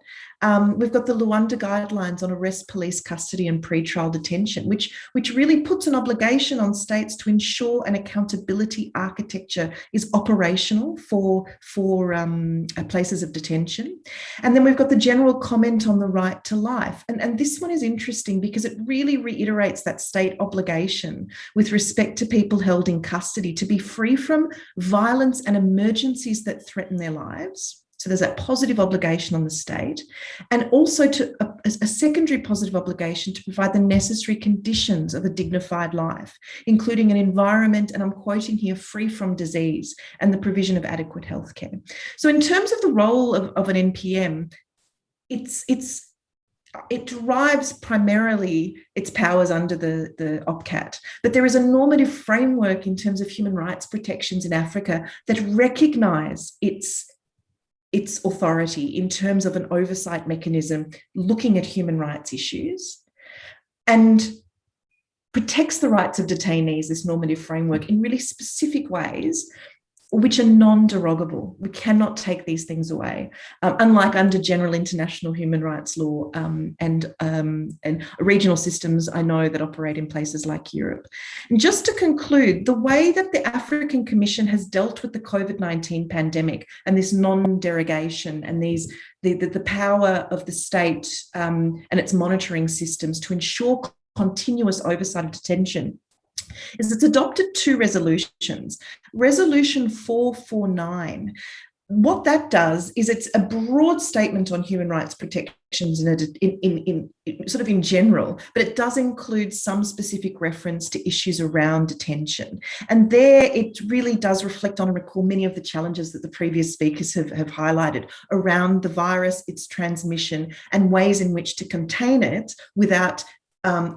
We've got the Luanda Guidelines on arrest, police custody and pretrial detention, which really puts an obligation on states to ensure an accountability architecture is operational for places of detention. And then we've got the general comment on the right to life. And this one is interesting because it really reiterates that state obligation with respect to people held in custody to be free from violence and emergencies that threaten their lives, So there's that positive obligation on the state, and also to a secondary positive obligation to provide the necessary conditions of a dignified life, including an environment, and I'm quoting here, free from disease, and the provision of adequate healthcare. So in terms of the role of an NPM, it derives primarily its powers under the OPCAT, but there is a normative framework in terms of human rights protections in Africa that recognise its authority in terms of an oversight mechanism looking at human rights issues, and protects the rights of detainees, this normative framework, in really specific ways which are non-derogable. We cannot take these things away, unlike under general international human rights law and regional systems I know that operate in places like Europe. And just to conclude, the way that the African Commission has dealt with the COVID-19 pandemic and this non-derogation and the power of the state and its monitoring systems to ensure continuous oversight of detention is it's adopted two resolutions. Resolution 449, what that does is it's a broad statement on human rights protections in general, but it does include some specific reference to issues around detention. And there it really does reflect on and recall many of the challenges that the previous speakers have highlighted around the virus, its transmission, and ways in which to contain it without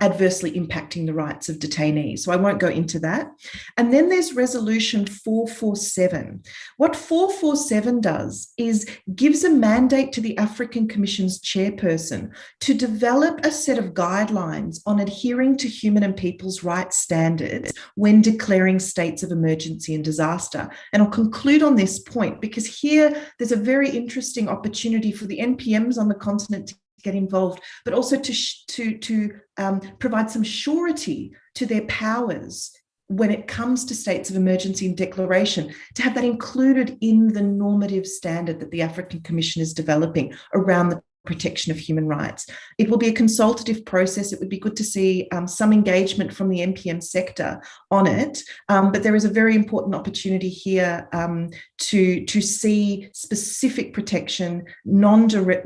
adversely impacting the rights of detainees. So I won't go into that. And then there's resolution 447. What 447 does is gives a mandate to the African Commission's chairperson to develop a set of guidelines on adhering to human and people's rights standards when declaring states of emergency and disaster. And I'll conclude on this point because here there's a very interesting opportunity for the NPMs on the continent to get involved, but also to provide some surety to their powers when it comes to states of emergency and declaration, to have that included in the normative standard that the African Commission is developing around the protection of human rights. It will be a consultative process. It would be good to see some engagement from the NPM sector on it, but there is a very important opportunity here to see specific protection, non-derogable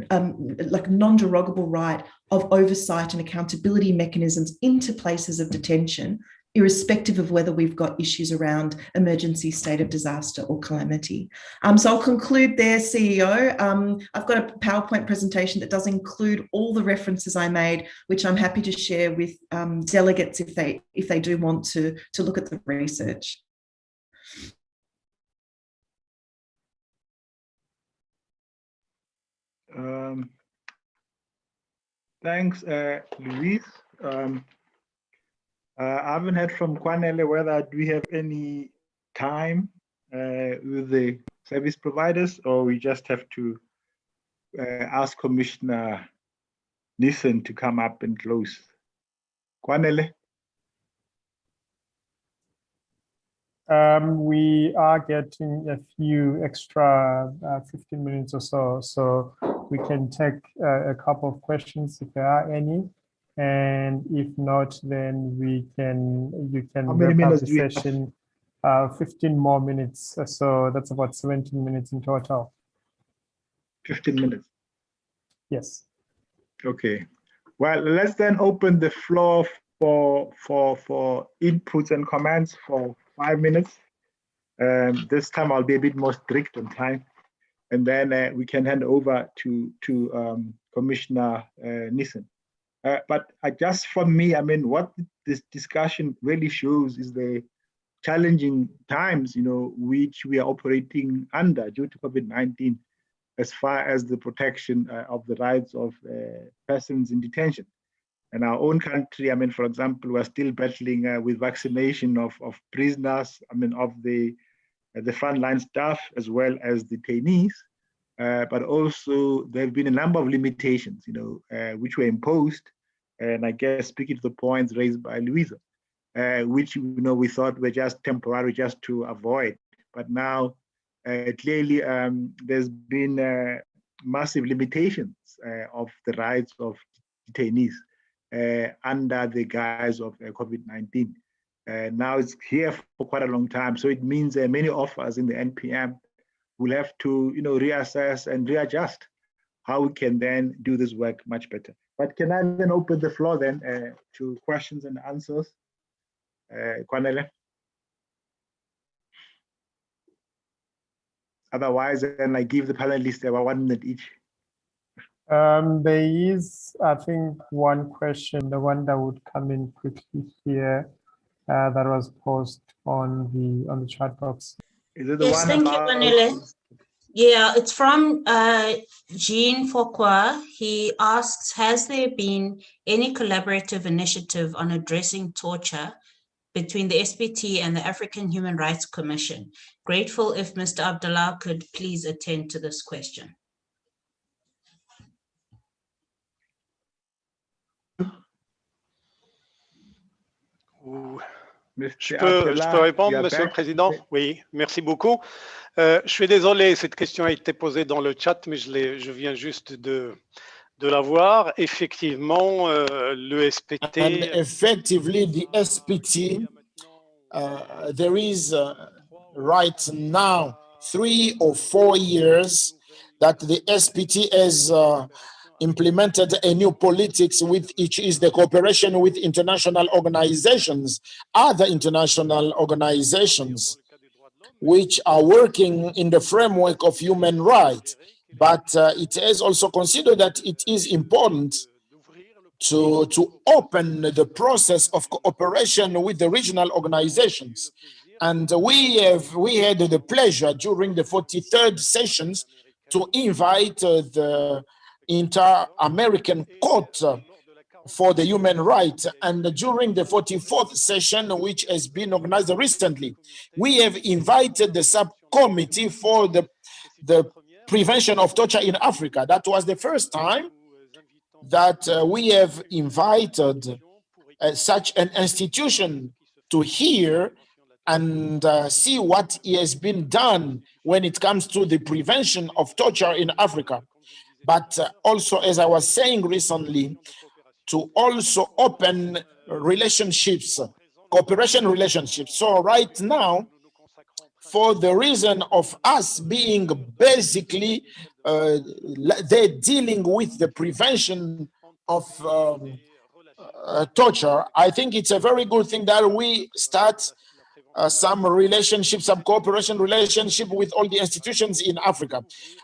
right of oversight and accountability mechanisms into places of detention, irrespective of whether we've got issues around emergency, state of disaster or calamity. So I'll conclude there, CEO. I've got a PowerPoint presentation that does include all the references I made, which I'm happy to share with delegates if they do want to look at the research. Thanks, Louise. I haven't heard from Kwanele whether we have any time with the service providers, or we just have to ask Commissioner Nissen to come up and close. Kwanele? We are getting a few extra 15 minutes or so we can take a couple of questions if there are any. And if not, then you can wrap up the session. 15 more minutes, so that's about 17 minutes in total. 15 minutes. Yes. Okay. Well, let's then open the floor for inputs and comments for 5 minutes. This time I'll be a bit more strict on time, and then we can hand over to Commissioner Nissen. But just for me, I mean, what this discussion really shows is the challenging times, which we are operating under due to COVID-19, as far as the protection of the rights of persons in detention. In our own country, I mean, for example, we're still battling with vaccination of prisoners, I mean, of the frontline staff as well as detainees. But also there have been a number of limitations, which were imposed. And I guess speaking to the points raised by Louisa, which we thought were just temporary, just to avoid. But now clearly there's been massive limitations of the rights of detainees under the guise of COVID-19. Now it's here for quite a long time. So it means many of us in the NPM we'll have to, reassess and readjust how we can then do this work much better. But can I then open the floor then to questions and answers? Kwanele? Otherwise, then I give the panelists about 1 minute each. There is, I think, one question, the one that would come in quickly here, that was posed on the chat box. Is it the Yes, one thank you, about... Kwanele. Yeah, it's from Jean Foucault. He asks, has there been any collaborative initiative on addressing torture between the SPT and the African Human Rights Commission? Grateful if Mr. Abdullah could please attend to this question. Je peux répondre, Monsieur le Président? Oui, merci beaucoup. Je suis désolé, cette question a été posée dans le chat, mais je viens juste de la voir. Effectivement, le SPT... And effectively, the SPT, there is right now 3 or 4 years that the SPT has implemented a new politics, which is the cooperation with international organizations, other international organizations, which are working in the framework of human rights. But it has also considered that it is important to open the process of cooperation with the regional organizations. And we had the pleasure during the 43rd sessions to invite the Inter-American Court for the Human Rights. And during the 44th session, which has been organized recently, we have invited the subcommittee for the prevention of torture in Africa. That was the first time that we have invited such an institution to hear and see what has been done when it comes to the prevention of torture in Africa. But also, as I was saying recently, to also open relationships, cooperation relationships. So right now, for the reason of us being basically they're dealing with the prevention of torture, I think it's a very good thing that we start some relationships, some cooperation relationship with all the institutions in Africa.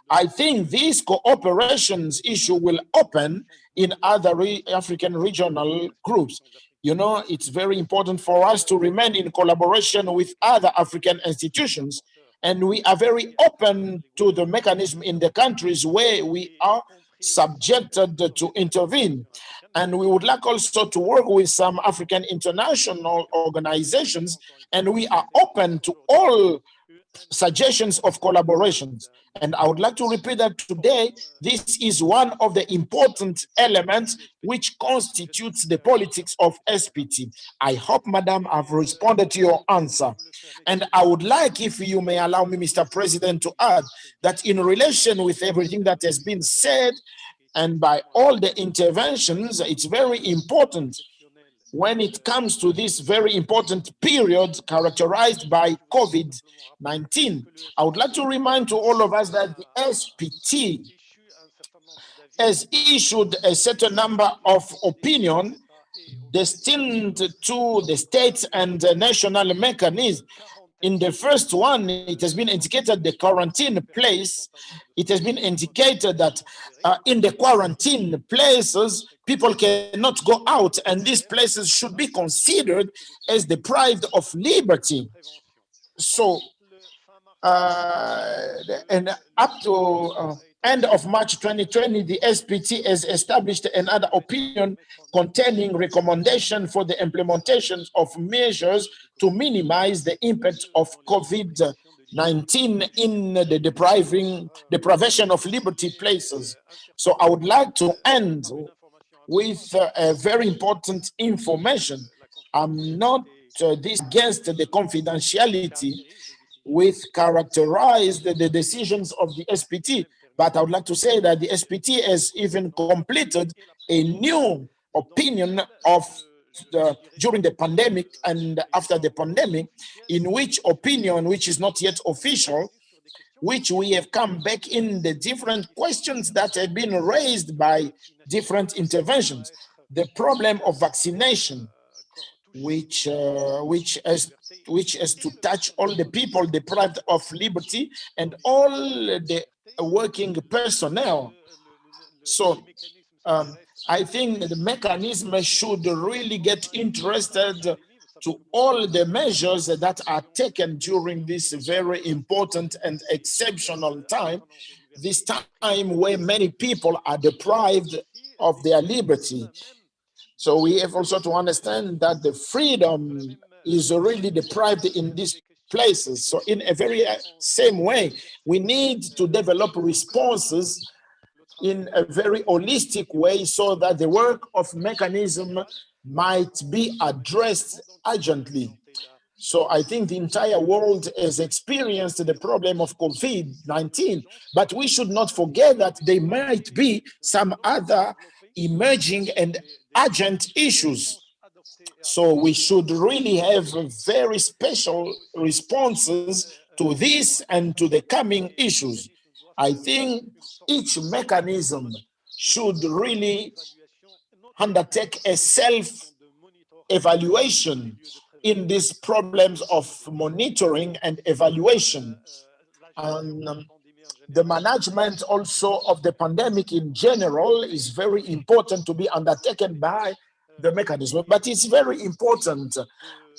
I think this cooperations issue will open in other African regional groups. You know, it's very important for us to remain in collaboration with other African institutions, and we are very open to the mechanism in the countries where we are subjected to intervene. And we would like also to work with some African international organizations, and we are open to all suggestions of collaborations. And I would like to repeat that today, this is one of the important elements which constitutes the politics of SPT. I hope, Madam, I've responded to your answer. And I would like, if you may allow me, Mr. President, to add that in relation with everything that has been said, and by all the interventions, it's very important when it comes to this very important period characterized by COVID-19. I would like to remind to all of us that the SPT has issued a certain number of opinions destined to the states and national mechanisms. In the first one, it has been indicated the quarantine place. It has been indicated that in the quarantine places, people cannot go out, and these places should be considered as deprived of liberty. So, and up to end of March 2020, the SPT has established another opinion containing recommendation for the implementation of measures to minimize the impact of COVID-19 in the deprivation of liberty places. So I would like to end with a very important information. I'm not this against the confidentiality with characterized the decisions of the SPT, but I would like to say that the SPT has even completed a new opinion of during the pandemic and after the pandemic, in which opinion, which is not yet official, which we have come back in the different questions that have been raised by different interventions. The problem of vaccination, which has to touch all the people deprived of liberty and all the working personnel. So I think the mechanism should really get interested to all the measures that are taken during this very important and exceptional time, this time where many people are deprived of their liberty. So we have also to understand that the freedom is really deprived in these places. So in a very same way, we need to develop responses in a very holistic way so that the work of mechanism might be addressed urgently. So I think the entire world has experienced the problem of COVID-19, but we should not forget that there might be some other emerging and urgent issues. So we should really have very special responses to this and to the coming issues. I think each mechanism should really undertake a self-evaluation in these problems of monitoring and evaluation. And the management also of the pandemic in general is very important to be undertaken by the mechanism, but it's very important.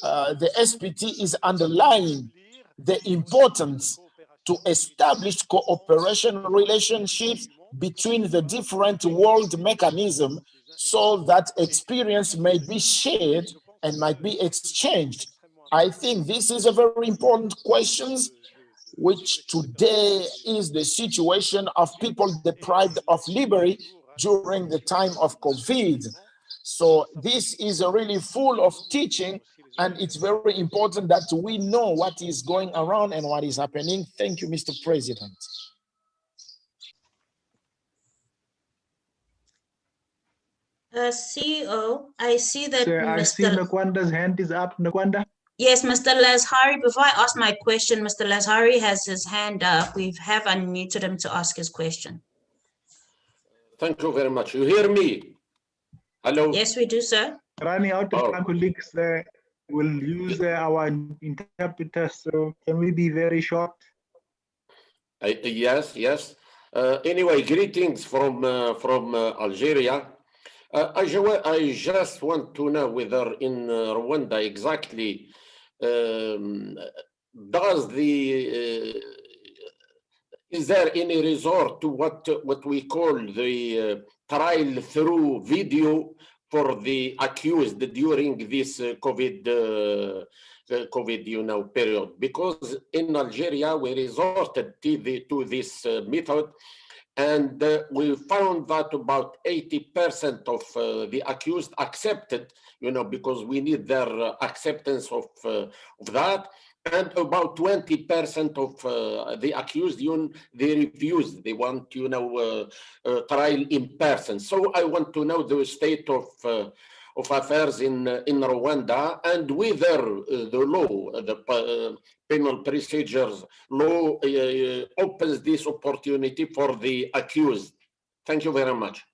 The SPT is underlying the importance to establish cooperation relationships between the different world mechanisms so that experience may be shared and might be exchanged. I think this is a very important question, which today is the situation of people deprived of liberty during the time of COVID. So this is really full of teaching, and it's very important that we know what is going around and what is happening. Thank you, Mr. President. CEO, I see that I see Nkwanda's hand is up. Nkwanda? Yes, Mr. Lazhari, before I ask my question, Mr. Lazhari has his hand up. We have unmuted him to ask his question. Thank you very much. You hear me? Hello? Yes, we do, sir. Running out of time, colleagues will use our interpreter, so can we be very short? Yes. Anyway, greetings from Algeria. I just want to know whether in Rwanda exactly is there any resort to what we call the trial through video for the accused during this COVID period? Because in Algeria we resorted to this method, and we found that about 80% of the accused accepted, because we need their acceptance of that, and about 20% of the accused, they refused. They want, trial in person. So I want to know the state of affairs in Rwanda, and whether the law, the penal procedures law, opens this opportunity for the accused. Thank you very much.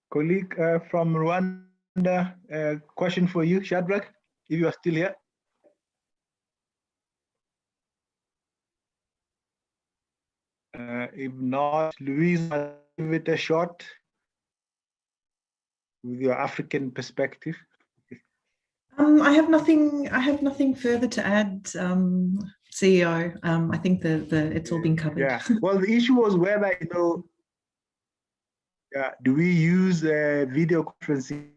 Colleague from Rwanda, question for you, Shadrach, if you are still here. If not, Louise, give it a shot with your African perspective. I have nothing further to add, CEO. I think it's all been covered. Yeah. Well, the issue was whether do we use video conferencing?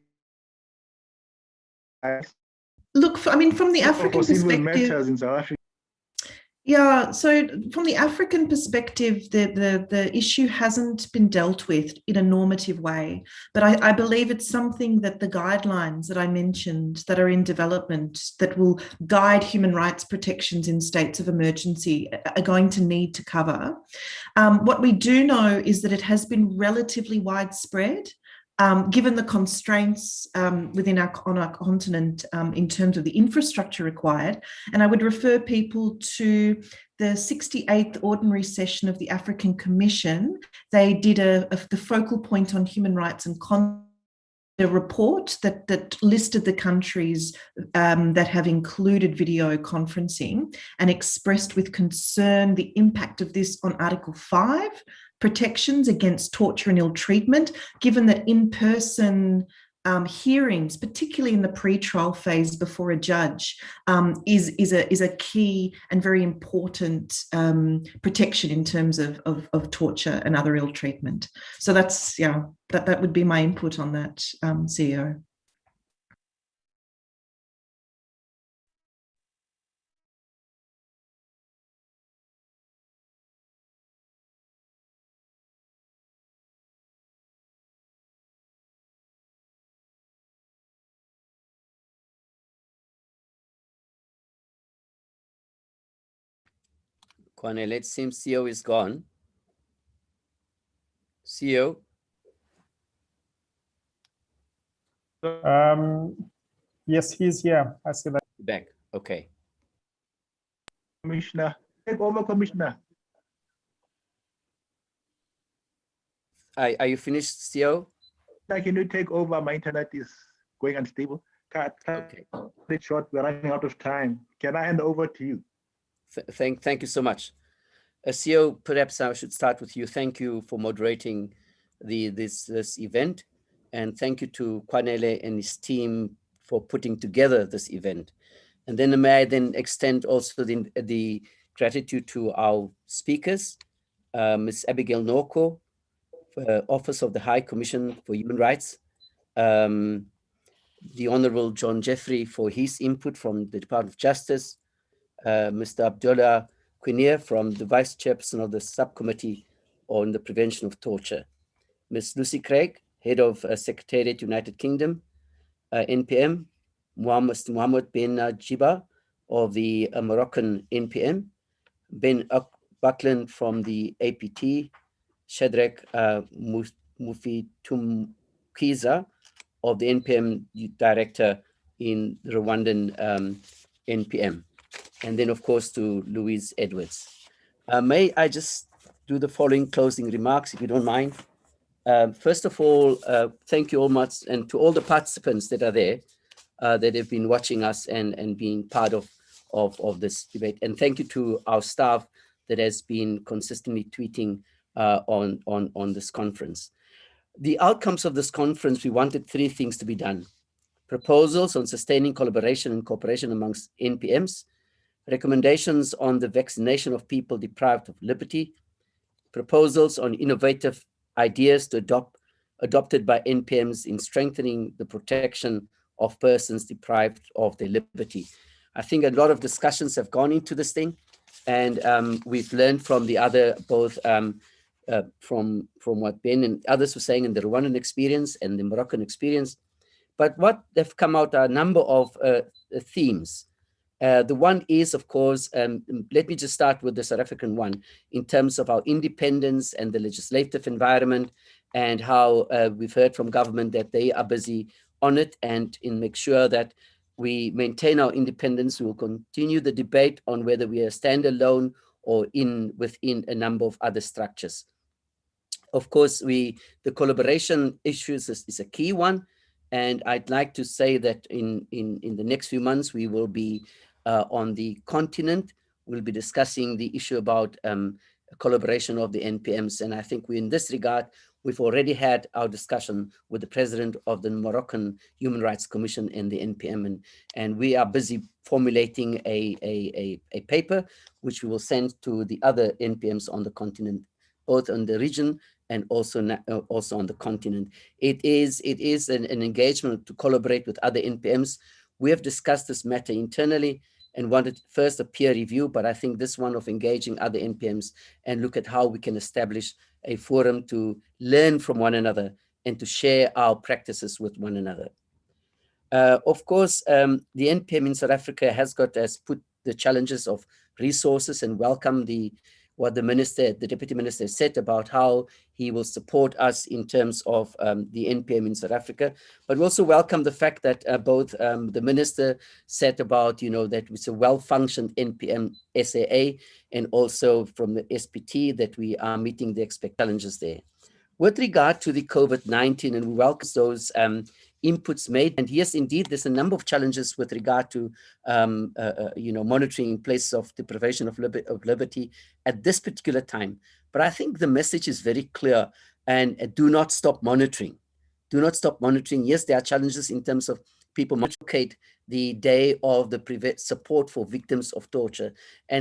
Look, from the African perspective, matters in South Africa. Yeah, so from the African perspective, the issue hasn't been dealt with in a normative way, but I believe it's something that the guidelines that I mentioned that are in development that will guide human rights protections in states of emergency are going to need to cover. What we do know is that it has been relatively widespread. given the constraints on our continent in terms of the infrastructure required. And I would refer people to the 68th Ordinary Session of the African Commission. They did the focal point on human rights and a report that listed the countries that have included video conferencing and expressed with concern the impact of this on Article 5, protections against torture and ill treatment, given that in-person hearings, particularly in the pre-trial phase before a judge, is a key and very important protection in terms of torture and other ill treatment. So that's, that would be my input on that, CEO. Cornel, it seems CEO is gone. CEO? Yes, he's here. I see that. Back. Okay. Commissioner, take over, Commissioner. Are you finished, CEO? Can you take over? My internet is going unstable. Okay. It's short. We're running out of time. Can I hand over to you? Thank you so much. CEO, perhaps I should start with you. Thank you for moderating this event, and thank you to Kwanele and his team for putting together this event. And then may I then extend also the gratitude to our speakers, Ms. Abigail Noko, Office of the High Commission for Human Rights, the Honorable John Jeffrey for his input from the Department of Justice, Mr. Abdullah Quinier from the Vice Chairperson of the Subcommittee on the Prevention of Torture, Ms. Lucy Craig, Head of Secretariat United Kingdom, NPM, Mohammed bin Jiba of the Moroccan NPM, Ben Buckland from the APT, Shadrach Mufitumkiza of the NPM Director in the Rwandan NPM. And then, of course, to Louise Edwards. May I just do the following closing remarks, if you don't mind? First of all, thank you all much, and to all the participants that are there, that have been watching us and being part of this debate. And thank you to our staff that has been consistently tweeting on this conference. The outcomes of this conference, we wanted 3 things to be done: proposals on sustaining collaboration and cooperation amongst NPMs, recommendations on the vaccination of people deprived of liberty, proposals on innovative ideas to adopted by NPMs in strengthening the protection of persons deprived of their liberty. I think a lot of discussions have gone into this thing, and we've learned from the other, both from what Ben and others were saying in the Rwandan experience and the Moroccan experience. But what have come out are a number of themes. The one is, of course, let me just start with the South African one, in terms of our independence and the legislative environment, and how we've heard from government that they are busy on it, and in make sure that we maintain our independence. We will continue the debate on whether we are standalone or within a number of other structures. Of course, the collaboration issues is a key one. And I'd like to say that in the next few months, we will be on the continent. We'll be discussing the issue about collaboration of the NPMs. And I think in this regard, we've already had our discussion with the president of the Moroccan Human Rights Commission and the NPM. And we are busy formulating a paper, which we will send to the other NPMs on the continent, both on the region and also on the continent. It is an engagement to collaborate with other NPMs. We have discussed this matter internally and wanted first a peer review, but I think this one of engaging other NPMs and look at how we can establish a forum to learn from one another and to share our practices with one another. Of course, the NPM in South Africa has put the challenges of resources, and welcome what the minister, the deputy minister said about how he will support us in terms of the NPM in South Africa. But we also welcome the fact that both the minister said about, that it's a well-functioned NPM SAA, and also from the SPT that we are meeting the expected challenges there. With regard to the COVID-19, and we welcome those inputs made, and yes, indeed, there's a number of challenges with regard to, monitoring in place of deprivation of liberty at this particular time. But I think the message is very clear, and do not stop monitoring. Do not stop monitoring. Yes, there are challenges in terms of people locate the day of the support for victims of torture. And